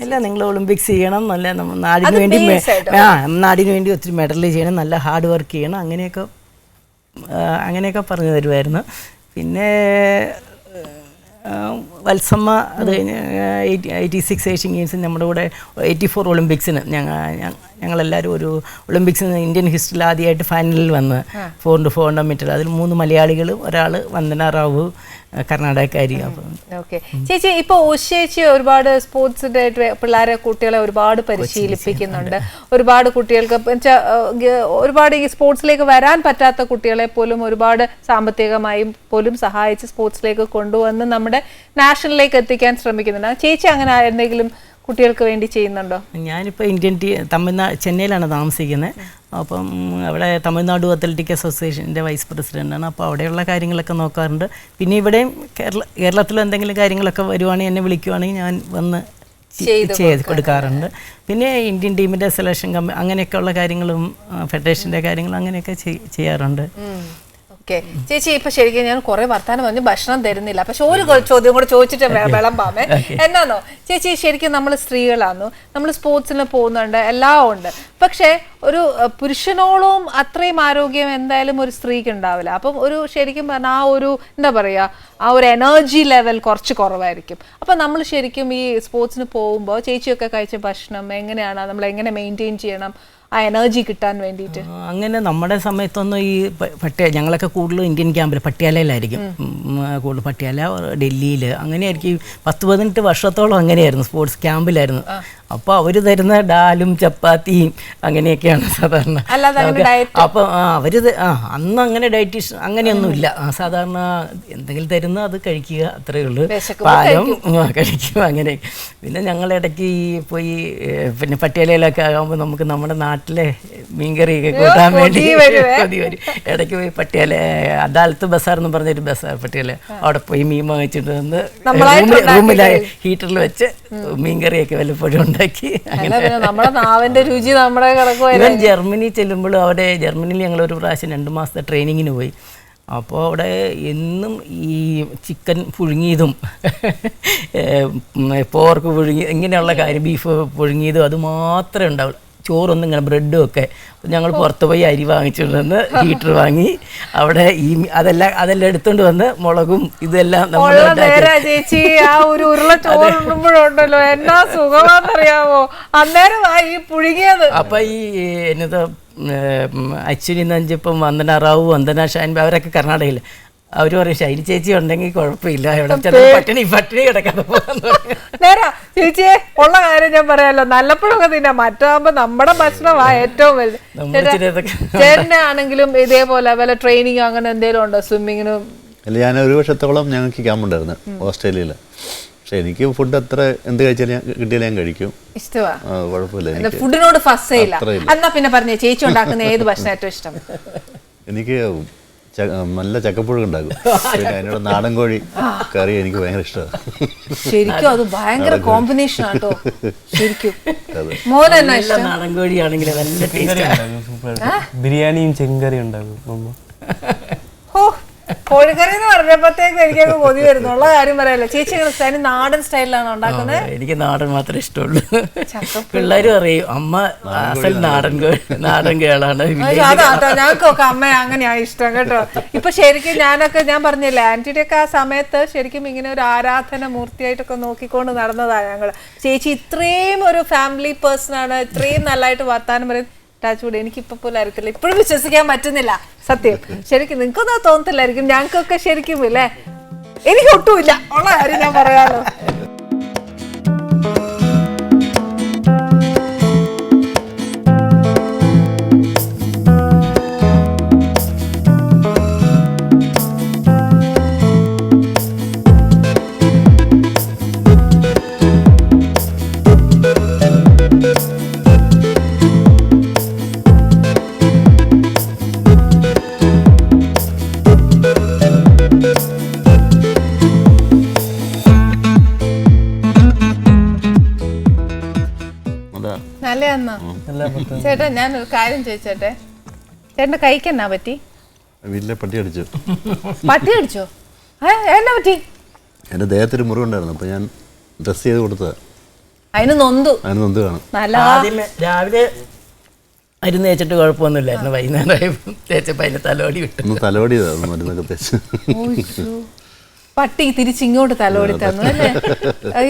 അല്ല, നിങ്ങൾ ഒളിമ്പിക്സ് ചെയ്യണം, നല്ല നാടിന് വേണ്ടി ഒത്തിരി മെഡൽ ചെയ്യണം, നല്ല ഹാർഡ് വർക്ക് ചെയ്യണം, അങ്ങനെയൊക്കെ പറഞ്ഞു തരുമായിരുന്നു. പിന്നെ വത്സമ്മ അത് കഴിഞ്ഞ് 86 ഏഷ്യൻ ഗെയിംസിന് നമ്മുടെ കൂടെ 84 ഒളിമ്പിക്സിന് ഞങ്ങളെല്ലാവരും ഒരു ഒളിമ്പിക്സിന് ഇന്ത്യൻ ഹിസ്റ്ററിയിൽ ആദ്യമായിട്ട് ഫൈനലിൽ വന്ന് 400 മീറ്റർ. അതിൽ 3 മലയാളികളും, ഒരാൾ വന്ദന റാവു കർണാടകക്കാരി. ഓക്കെ ചേച്ചി, ഇപ്പൊ ഉഷേച്ചി ഒരുപാട് സ്പോർട്സിന്റെ പിള്ളേരെ കുട്ടികളെ ഒരുപാട് പരിശീലിപ്പിക്കുന്നുണ്ട്. ഒരുപാട് കുട്ടികൾക്ക് ഒരുപാട് ഈ സ്പോർട്സിലേക്ക് വരാൻ പറ്റാത്ത കുട്ടികളെ പോലും ഒരുപാട് സാമ്പത്തികമായും പോലും സഹായിച്ച് സ്പോർട്സിലേക്ക് കൊണ്ടുവന്ന് നമ്മുടെ നാഷണലിലേക്ക് എത്തിക്കാൻ ശ്രമിക്കുന്നുണ്ട്. ചേച്ചി അങ്ങനെ എന്തെങ്കിലും കുട്ടികൾക്ക് വേണ്ടി ചെയ്യുന്നുണ്ടോ? ഞാനിപ്പോൾ ചെന്നൈയിലാണ് താമസിക്കുന്നത്. അപ്പം അവിടെ തമിഴ്നാട് അത്ലറ്റിക് അസോസിയേഷൻ്റെ വൈസ് പ്രസിഡൻ്റാണ്. അപ്പോൾ അവിടെയുള്ള കാര്യങ്ങളൊക്കെ നോക്കാറുണ്ട്. പിന്നെ ഇവിടെയും കേരളത്തിൽ എന്തെങ്കിലും കാര്യങ്ങളൊക്കെ വരുവാണെങ്കിൽ എന്നെ വിളിക്കുവാണെങ്കിൽ ഞാൻ വന്ന് ചെയ്ത് കൊടുക്കാറുണ്ട്. പിന്നെ ഇന്ത്യൻ ടീമിൻ്റെ സെലക്ഷൻ അങ്ങനെയൊക്കെയുള്ള കാര്യങ്ങളും ഫെഡറേഷൻ്റെ കാര്യങ്ങളും അങ്ങനെയൊക്കെ ചെയ്യാറുണ്ട്. ഓക്കെ ചേച്ചി, ഇപ്പൊ ശരിക്കും ഞാൻ കുറെ വർത്താനം പറഞ്ഞു, ഭക്ഷണം തരുന്നില്ല. പക്ഷെ ഒരു ചോദ്യം കൂടെ ചോദിച്ചിട്ട് വിളമ്പാമേ. എന്നാന്നോ ചേച്ചി, ശരിക്കും നമ്മൾ സ്ത്രീകളാന്നു, നമ്മൾ സ്പോർട്സിന് പോകുന്നുണ്ട്, എല്ലാം ഉണ്ട്. പക്ഷെ ഒരു പുരുഷനോളം അത്രയും ആരോഗ്യം എന്തായാലും ഒരു സ്ത്രീക്ക് ഉണ്ടാവില്ല. അപ്പം ഒരു ശരിക്കും പറഞ്ഞാൽ ആ ഒരു എന്താ പറയാ, ആ ഒരു എനർജി ലെവൽ കുറച്ച് കുറവായിരിക്കും. അപ്പം നമ്മൾ ശരിക്കും ഈ സ്പോർട്സിന് പോകുമ്പോൾ ചേച്ചിയൊക്കെ കഴിച്ച ഭക്ഷണം എങ്ങനെയാണ്, നമ്മൾ എങ്ങനെ മെയിൻറ്റെയിൻ ചെയ്യണം ആ എനർജി കിട്ടാൻ വേണ്ടിയിട്ട്? അങ്ങനെ നമ്മുടെ സമയത്തൊന്നും ഈ ഞങ്ങളൊക്കെ കൂടുതലും ഇന്ത്യൻ ക്യാമ്പിൽ പട്യാലയിലായിരിക്കും കൂടുതൽ. പട്യാല, ഡൽഹിയിൽ അങ്ങനെയായിരിക്കും. 10-18 വർഷത്തോളം അങ്ങനെയായിരുന്നു, സ്പോർട്സ് ക്യാമ്പിലായിരുന്നു. അപ്പോൾ അവർ തരുന്ന ഡാലും ചപ്പാത്തിയും അങ്ങനെയൊക്കെയാണ് സാധാരണ. അപ്പോൾ അവർ അന്ന് അങ്ങനെ ഡയറ്റീഷ്യൻ അങ്ങനെയൊന്നുമില്ല. സാധാരണ എന്തെങ്കിലും തരുന്ന അത് കഴിക്കുക, അത്രയേ ഉള്ളൂ. പാലും കഴിക്കുക അങ്ങനെ. പിന്നെ ഞങ്ങളിടയ്ക്ക് ഈ പോയി പിന്നെ പട്യാലയിലൊക്കെ ആകുമ്പോൾ നമുക്ക് നമ്മുടെ നാട്ടിലെ മീൻകറിയൊക്കെ കൂട്ടാൻ വേണ്ടി കൊതി വരും. ഇടയ്ക്ക് പോയി പട്യാല അദാലത്ത് ബസാർ എന്ന് പറഞ്ഞൊരു ബസാർ പട്യാല, അവിടെ പോയി മീൻ വാങ്ങിച്ചിട്ട് വന്ന് റൂമിൽ ഹീറ്ററിൽ വെച്ച് മീൻകറിയൊക്കെ വല്ലപ്പോഴും ഉണ്ടാക്കി. ഇവൻ ജർമ്മനി ചെല്ലുമ്പോഴും അവിടെ ജർമ്മനിയിൽ ഞങ്ങൾ ഒരു പ്രാവശ്യം 2 മാസത്തെ ട്രെയിനിങ്ങിന് പോയി. അപ്പോൾ അവിടെ എന്നും ഈ ചിക്കൻ പുഴുങ്ങിയതും പോർക്ക് പുഴുങ്ങി ഇങ്ങനെയുള്ള കാര്യം, ബീഫ് പുഴുങ്ങിയതും അത് മാത്രമേ ഉണ്ടാവുള്ളൂ. ചോറൊന്നും ഇങ്ങനെ ബ്രെഡും ഒക്കെ. ഞങ്ങൾ പുറത്ത് പോയി അരി വാങ്ങിച്ചുകൊണ്ട് വന്ന് ഹീറ്റർ വാങ്ങി അവിടെ ഈ അതെല്ലാം എടുത്തുകൊണ്ട് വന്ന് മുളകും ഇതെല്ലാം ചേച്ചി ആ ഒരു ഉരുള ചോറുണ്ടല്ലോ എന്നാ സുഖമാണെന്നറിയാമോ അന്നേരം ഈ പുഴുങ്ങിയത്. അപ്പൊ ഈ എന്നതാ അശ്വിനി നഞ്ചിപ്പം വന്ദന റാവു, വന്ദന ഷാൻബി അവരൊക്കെ കർണാടകയിൽ. അവർ പറയും ശൈലി ചേച്ചി ഉണ്ടെങ്കിൽ കുഴപ്പമില്ല, ഇവിടെ പട്ടിണി കിടക്കാതെ നേരാ ചേച്ചിയെ ഉള്ള കാര്യം ഞാൻ പറയാലോ. നല്ലപ്പോഴൊക്കെ തിന്നാ, മറ്റാകുമ്പോ നമ്മുടെ ഭക്ഷണമാ ഏറ്റവും വലുത്. ചേട്ടനെ ആണെങ്കിലും ഇതേപോലെ വല്ല ട്രെയിനിങ് അങ്ങനെ എന്തെങ്കിലും ഉണ്ടോ സ്വിമ്മിങ്ങിനും? അല്ല, ഞാൻ 1 വർഷത്തോളം ഞങ്ങൾക്ക് ക്യാമ്പ് ഉണ്ടായിരുന്നു ഓസ്ട്രേലിയയിൽ. പക്ഷെ എനിക്ക് ഫുഡ് അത്ര എന്ത് കഴിച്ചാലും കിട്ടിയാലും ഞാൻ കഴിക്കും. ഇഷ്ടമാ, കുഴപ്പമില്ല. ഫുഡിനോട് ഫസ്റ്റ് ഇല്ല. എന്നാ പിന്നെ പറഞ്ഞേ, ചേച്ചി ഉണ്ടാക്കുന്ന ഏത് ഭക്ഷണം ഏറ്റവും ഇഷ്ടം? എനിക്ക് നല്ല ചക്കപ്പുഴ ഉണ്ടാകും, പിന്നെ അതിനോട് നാടൻ കോഴി കറി എനിക്ക് ഭയങ്കര ഇഷ്ടമാണ്. ശരിക്കും അത് ഭയങ്കര കോമ്പിനേഷൻ ആട്ടോ ശരിക്കും. നാടൻ കോഴിയാണെങ്കിൽ നല്ല ബിരിയാണിയും ചെങ്കറിയും ഉണ്ടാകും. കോഴിക്കറി എന്ന് പറഞ്ഞപ്പോഴത്തേക്ക് എനിക്കൊക്കെ കൊതി വരുന്നു. ഉള്ള കാര്യം പറയാലോ. ചേച്ചി നാടൻ സ്റ്റൈലിലാണ് ഉണ്ടാക്കുന്നത്? എനിക്ക് നാടൻ മാത്രമേ ഇഷ്ടമുള്ളൂ. പിള്ളേരും അറിയും അമ്മ അസൽ നാടൻ കേളാണ്. ഞങ്ങൾക്കൊക്കെ അമ്മ അങ്ങനെയാ ഇഷ്ടം കേട്ടോ. ഇപ്പൊ ശരിക്കും ഞാൻ പറഞ്ഞില്ലേ, ആന്റിയുടെ ഒക്കെ ആ സമയത്ത് ശരിക്കും ഇങ്ങനെ ഒരു ആരാധന മൂർത്തിയായിട്ടൊക്കെ നോക്കിക്കൊണ്ട് നടന്നതാണ് ഞങ്ങള്. ചേച്ചി ഇത്രയും ഒരു ഫാമിലി പേഴ്സൺ ആണ്, ഇത്രയും നല്ലതായിട്ട് വർത്താനം പറയും. ടാച്ചൂടെ എനിക്കിപ്പോൾ പോലും അറിയത്തില്ല, ഇപ്പോഴും വിശ്വസിക്കാൻ പറ്റുന്നില്ല സത്യം. ശരിക്കും നിങ്ങൾക്കൊന്നും തോന്നത്തില്ലായിരിക്കും, ഞങ്ങൾക്കൊക്കെ ശരിക്കും ഇല്ലേ, എനിക്ക് ഒട്ടുമില്ല ഉള്ള കാര്യം ഞാൻ പറയാലോ. ചേട്ടാ ഞാൻ ഒരു കാര്യം ചോദിച്ചോട്ടെ, ചേട്ടന്റെ കൈക്ക് എന്നാ പറ്റി? വീട്ടിലെ പട്ടി അടിച്ചു. പട്ടി അടിച്ചോ? എന്നാ പറ്റി? എന്റെ ദേഹത്തൊരു മുറിവുണ്ടായിരുന്നു, അപ്പൊ ഞാൻ ഡ്രസ് ചെയ്ത് കൊടുത്തത്. അതിന് നൊന്തു കാണും. രാവിലെ അരിന്ന് തേച്ചിട്ട് കുഴപ്പമൊന്നുമില്ലായിരുന്നു, വൈകുന്നേരം തേച്ചപ്പോ അതിന് തലോടി വിട്ടു. തലോടി മരുന്നൊക്കെ തേച്ച് പട്ടി തിരിച്ചിങ്ങോട്ട് തലോടി തന്നു അല്ലേ?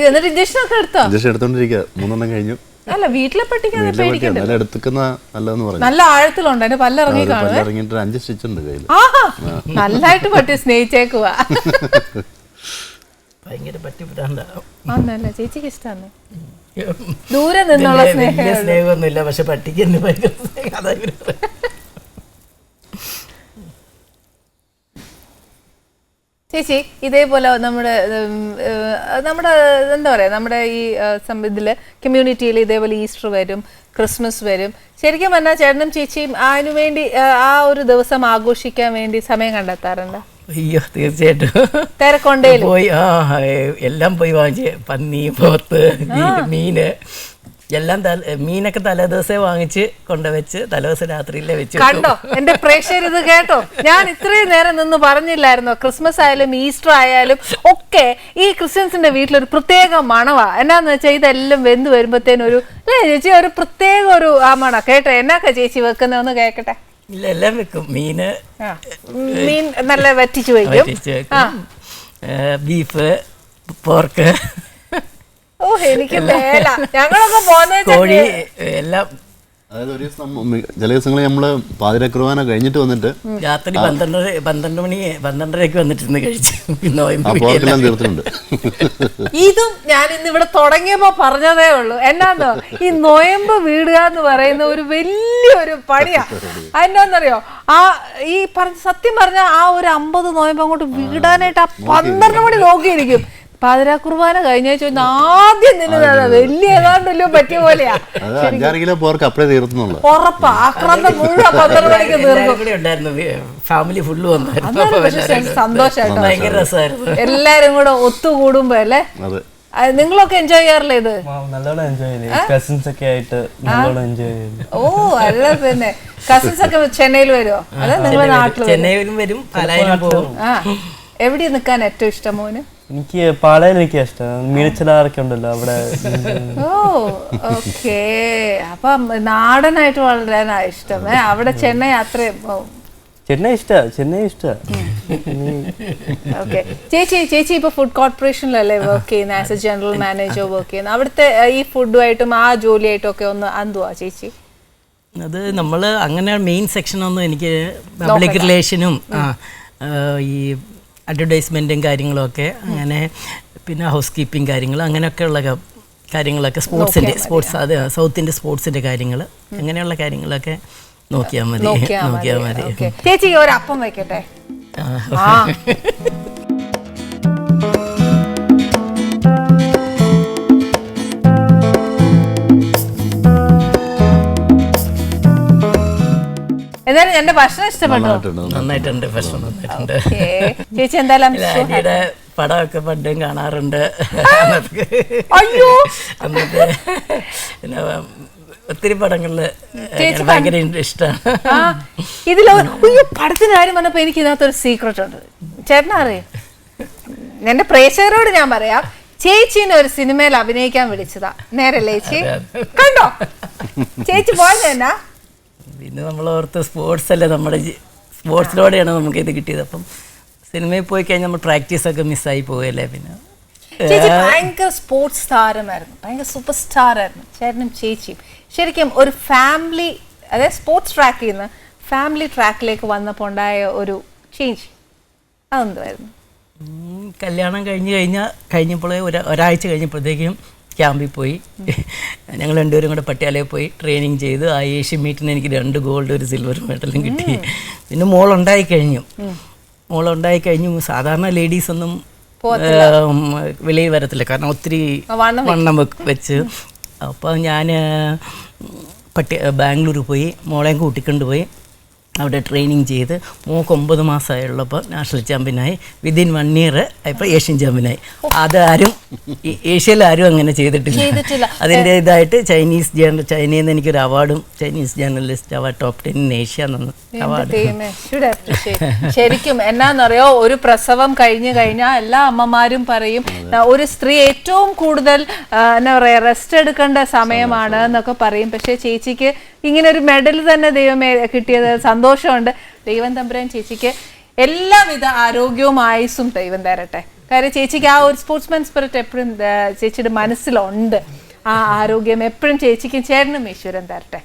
എന്നിട്ട് ഇഞ്ചക്ഷൻ ഒക്കെ എടുത്തോ? ഇഞ്ചക്ഷൻ എടുത്തോണ്ടിരിക്കുക, 3 കഴിഞ്ഞു. അല്ല വീട്ടിലെ പട്ടിക്കാണ് പേടിക്കണ്ട, നല്ല ആഴത്തിലുണ്ട്. അതിന്റെ പല്ലിറങ്ങി കാണും, 5 സ്റ്റിച്ച് ഉണ്ട് കയ്യിൽ. നല്ലായിട്ട് പട്ടി സ്നേഹിച്ചേക്കുവാ. ഭയങ്കര പട്ടി ഭ്രാന്താണ്. ആന്നല്ലേ, ചേച്ചിക്ക് ഇഷ്ടമാണ് ദൂരെ നിന്നുള്ള സ്നേഹമൊന്നുമില്ല, പക്ഷെ പട്ടിക്ക് എന്നെ ഭയങ്കര. ചേച്ചി ഇതേപോലെ നമ്മുടെ എന്താ പറയാ, നമ്മുടെ ഈ ഇതില് കമ്മ്യൂണിറ്റിയിൽ ഇതേപോലെ ഈസ്റ്റർ വരും, ക്രിസ്മസ് വരും. ശരിക്കും പറഞ്ഞാൽ ചേട്ടനും ചേച്ചിയും അതിനു വേണ്ടി ആ ഒരു ദിവസം ആഘോഷിക്കാൻ വേണ്ടി സമയം കണ്ടെത്താറുണ്ട്? അയ്യോ തീർച്ചയായിട്ടും. തിരക്കൊണ്ടേ പോയി എല്ലാം പോയി വാങ്ങിച്ച്, പന്നി, പോത്ത്, മീന് എല്ലാം മീനൊക്കെ തലേദിവസേ വാങ്ങിച്ച് കൊണ്ടുവച്ച് തലേദിവസം രാത്രിയിലേ വെച്ച് കണ്ടോ എന്റെ പ്രേക്ഷകർ ഇത് കേട്ടോ? ഞാൻ ഇത്രയും നേരം നിന്ന് പറഞ്ഞില്ലായിരുന്നോ, ക്രിസ്മസ് ആയാലും ഈസ്റ്റർ ആയാലും ഒക്കെ ഈ ക്രിസ്ത്യൻസിന്റെ വീട്ടിലൊരു പ്രത്യേക മണവാ. എന്നാന്ന് വെച്ചാൽ ഇതെല്ലാം വെന്ത് വരുമ്പോഴത്തേനും ഒരു ചേച്ചി ഒരു പ്രത്യേക ഒരു ആ മണം കേട്ടോ. എന്നൊക്കെ ചേച്ചി വെക്കുന്ന ഒന്ന് കേക്കട്ടെ. ഇല്ല, എല്ലാം വെക്കും. മീൻ നല്ല വറ്റിച്ചു വയ്ക്കും, ബീഫ്, പോർക്ക്, ഓ എനിക്ക് മേല. ഞങ്ങളൊക്കെ പോകുന്ന കോഴി എല്ലാം. അതായത് ഒരു ദിവസം ചില ദിവസങ്ങളിൽ നമ്മള് പാതിര കുർബാന കഴിഞ്ഞിട്ട് വന്നിട്ട് രാത്രി 12:30 വന്നിട്ടിരുന്ന് കഴിച്ചു. പോർക്കെല്ലാം തീർത്തിട്ടുണ്ട്. ഇതും ഞാൻ ഇന്ന് ഇവിടെ തുടങ്ങിയപ്പോ പറഞ്ഞതേ ഉള്ളൂ. എന്നാന്നോ ഈ നൊയമ്പ് വീടുക എന്ന് പറയുന്ന ഒരു വലിയൊരു പണിയാ. എന്നാന്നറിയോ, ആ ഈ സത്യം പറഞ്ഞ ആ ഒരു 50 നൊയമ്പ് അങ്ങോട്ട് വീടാനായിട്ട് ആ 12 മണി നോക്കിയിരിക്കും. പാതിരാ കുർബാന കഴിഞ്ഞ ആദ്യം നിന്നത് വലിയ ഏതാണ്ടല്ലോ പറ്റിയ പോലെയാ. 5-6 കിലോ പോർക്ക് അപ്പഴേ തീർത്തുന്നുള്ളു. ഉറപ്പാ ആക്രാന്തം മുഴുവൻ 12 മണിക്ക് തീർന്നു. ഫാമിലി ഫുള്ള് വന്നു. സന്തോഷായിട്ടോ, ഭയങ്കര രസമായിരുന്നു എല്ലാരും കൂടെ ഒത്തുകൂടുമ്പോ അല്ലേ. നിങ്ങളൊക്കെ എൻജോയ് ചെയ്യാറില്ലേ ഇത്? നല്ലോണം എൻജോയ് ചെയ്തു. കസിൻസ് ഒക്കെ ആയിട്ട് നല്ലോണം എൻജോയ് ചെയ്തു. ഓ അല്ല പിന്നെ കസിൻസ് ഒക്കെ ചെന്നൈയിൽ വരുമോ അതെ നിങ്ങളുടെ നാട്ടിൽ? ചെന്നൈയിലും വരും, പാലായിലും പോകും. എവിടെ നിൽക്കാൻ ഏറ്റവും ഇഷ്ടം മോന്? എനിക്ക് പാളയം എനിക്ക് ഇഷ്ടം. മീനച്ചിലാറൊക്കെ ഉണ്ടല്ലോ അവിടെ. ഓ ഓക്കേ, അപ്പൊ നാടനായിട്ട് വളരാനാ ഇഷ്ടം. അവിടെ ചെന്നൈ അത്രയും ചെന്നൈ ഇഷ്ട. ഓക്കെ. ചേച്ചി ഇപ്പൊ ഫുഡ് കോർപ്പറേഷനിലല്ലേ വർക്ക് ചെയ്യുന്നത്, as A general manager work ചെയ്യുന്നത്. അവിടുത്തെ ഈ ഫുഡുമായിട്ടും ആ ജോലിയായിട്ടും ഒക്കെ ഒന്ന് എന്തുവാ ചേച്ചി? അത് നമ്മൾ അങ്ങനെ മെയിൻ സെക്ഷനൊന്നും എനിക്ക് പബ്ലിക് റിലേഷനും ഈ അഡ്വർടൈസ്മെൻറ്റും കാര്യങ്ങളൊക്കെ അങ്ങനെ, പിന്നെ ഹൗസ് കീപ്പിംഗ് കാര്യങ്ങൾ അങ്ങനെയൊക്കെയുള്ള കാര്യങ്ങളൊക്കെ സ്പോർട്സ് അത് സൗത്തിൻ്റെ സ്പോർട്സിൻ്റെ കാര്യങ്ങൾ അങ്ങനെയുള്ള കാര്യങ്ങളൊക്കെ നോക്കിയാൽ മതി. ചേച്ചി ഒരു അപ്പം വെക്കട്ടെ. എന്തായാലും എന്റെ ഭക്ഷണം ഇഷ്ടപ്പെട്ടു. നന്നായിട്ടുണ്ട്, ഭക്ഷണം നന്നായിട്ടുണ്ട്. ചേച്ചി എന്തായാലും പടമൊക്കെ പണ്ടും കാണാറുണ്ട്. അയ്യോ എന്നിട്ട് പിന്നെ ഒത്തിരി പടങ്ങളില് ഭയങ്കര ഇഷ്ടമാണ്. ഇതിലൊരു പടത്തിന് കാര്യം പറഞ്ഞപ്പോ എനിക്ക് ഇതിനകത്തൊരു സീക്രട്ട് ഉണ്ട്. ചേട്ടനറിയാം, എന്റെ പ്രേക്ഷകരോട് ഞാൻ പറയാം, ചേച്ചീനെ ഒരു സിനിമയിൽ അഭിനയിക്കാൻ വിളിച്ചതാ. നേരല്ലേ ചേച്ചി? കണ്ടോ ചേച്ചി പോയെന്നാ? പിന്നെ നമ്മൾ ഓർത്ത് സ്പോർട്സ് അല്ലേ, നമ്മുടെ സ്പോർട്സിലൂടെയാണ് നമുക്ക് ഇത് കിട്ടിയത്. അപ്പം സിനിമയിൽ പോയി കഴിഞ്ഞാൽ നമ്മൾ പ്രാക്ടീസൊക്കെ മിസ്സായി പോയല്ലേ. പിന്നെ ചേച്ചി ഭയങ്കര സ്പോർട്സ് താരമായിരുന്നു, ഭയങ്കര സൂപ്പർ സ്റ്റാർ ആയിരുന്നു ചേട്ടനും ചേച്ചിയും. ശരിക്കും ഒരു ഫാമിലി, അതായത് സ്പോർട്സ് ട്രാക്കിൽ നിന്ന് ഫാമിലി ട്രാക്കിലേക്ക് വന്നപ്പോൾ ഉണ്ടായ ഒരു ചേഞ്ച് അതെന്തായിരുന്നു? കല്യാണം കഴിഞ്ഞപ്പോൾ ഒരാഴ്ച കഴിഞ്ഞപ്പോഴത്തേക്കും ക്യാമ്പിൽ പോയി. ഞങ്ങൾ രണ്ടുപേരും കൂടെ പട്യാലയിൽ പോയി ട്രെയിനിങ് ചെയ്ത്. ആ ഏഷ്യൻ മീറ്റിന് എനിക്ക് 2 ഗോൾഡ് 1 സിൽവർ മെഡലും കിട്ടി. പിന്നെ മോളുണ്ടായി കഴിഞ്ഞു. സാധാരണ ലേഡീസൊന്നും വെളിയിൽ വരത്തില്ല, കാരണം ഒത്തിരി വണ്ണം വെച്ച്. അപ്പോൾ ഞാൻ ബാംഗ്ലൂർ പോയി, മോളെയും കൂട്ടിക്കൊണ്ടുപോയി അവിടെ ട്രെയിനിങ് ചെയ്ത്. മോൾക്ക് 9 മാസമായുള്ളപ്പോൾ നാഷണൽ ചാമ്പ്യനായി. വിതിൻ 1 ഇയർ ഇപ്പോൾ ഏഷ്യൻ ചാമ്പ്യനായി. അതാരും ഏഷ്യയിൽ ആരും അങ്ങനെ ചെയ്തിട്ടില്ല. അതിൻ്റെ ഇതായിട്ട് ചൈനയിൽ നിന്ന് എനിക്കൊരു അവാർഡും, Chinese journalist award top 10 in Asia എന്ന അവാർഡ്. ശരിക്കും എന്നാന്നറിയോ, ഒരു പ്രസവം കഴിഞ്ഞാൽ എല്ലാ അമ്മമാരും പറയും ഒരു സ്ത്രീ ഏറ്റവും കൂടുതൽ എന്താ പറയുക റെസ്റ്റ് എടുക്കേണ്ട സമയമാണ് എന്നൊക്കെ പറയും. പക്ഷേ ചേച്ചിക്ക് ഇങ്ങനെ ഒരു മെഡൽ തന്നെ ദൈവമേ കിട്ടിയത് സന്തോഷമുണ്ട്. ദൈവം തമ്പുരാൻ ചേച്ചിക്ക് എല്ലാവിധ ആരോഗ്യവും ആയുസ്സും ദൈവം തരട്ടെ. കാര്യം ചേച്ചിക്ക് ആ ഒരു സ്പോർട്സ്മാൻ സ്പിരിറ്റ് എപ്പോഴും ചേച്ചിയുടെ മനസ്സിലുണ്ട്. ആ ആരോഗ്യം എപ്പോഴും ചേച്ചിക്കും ചേട്ടനും ഈശ്വരൻ തരട്ടെ.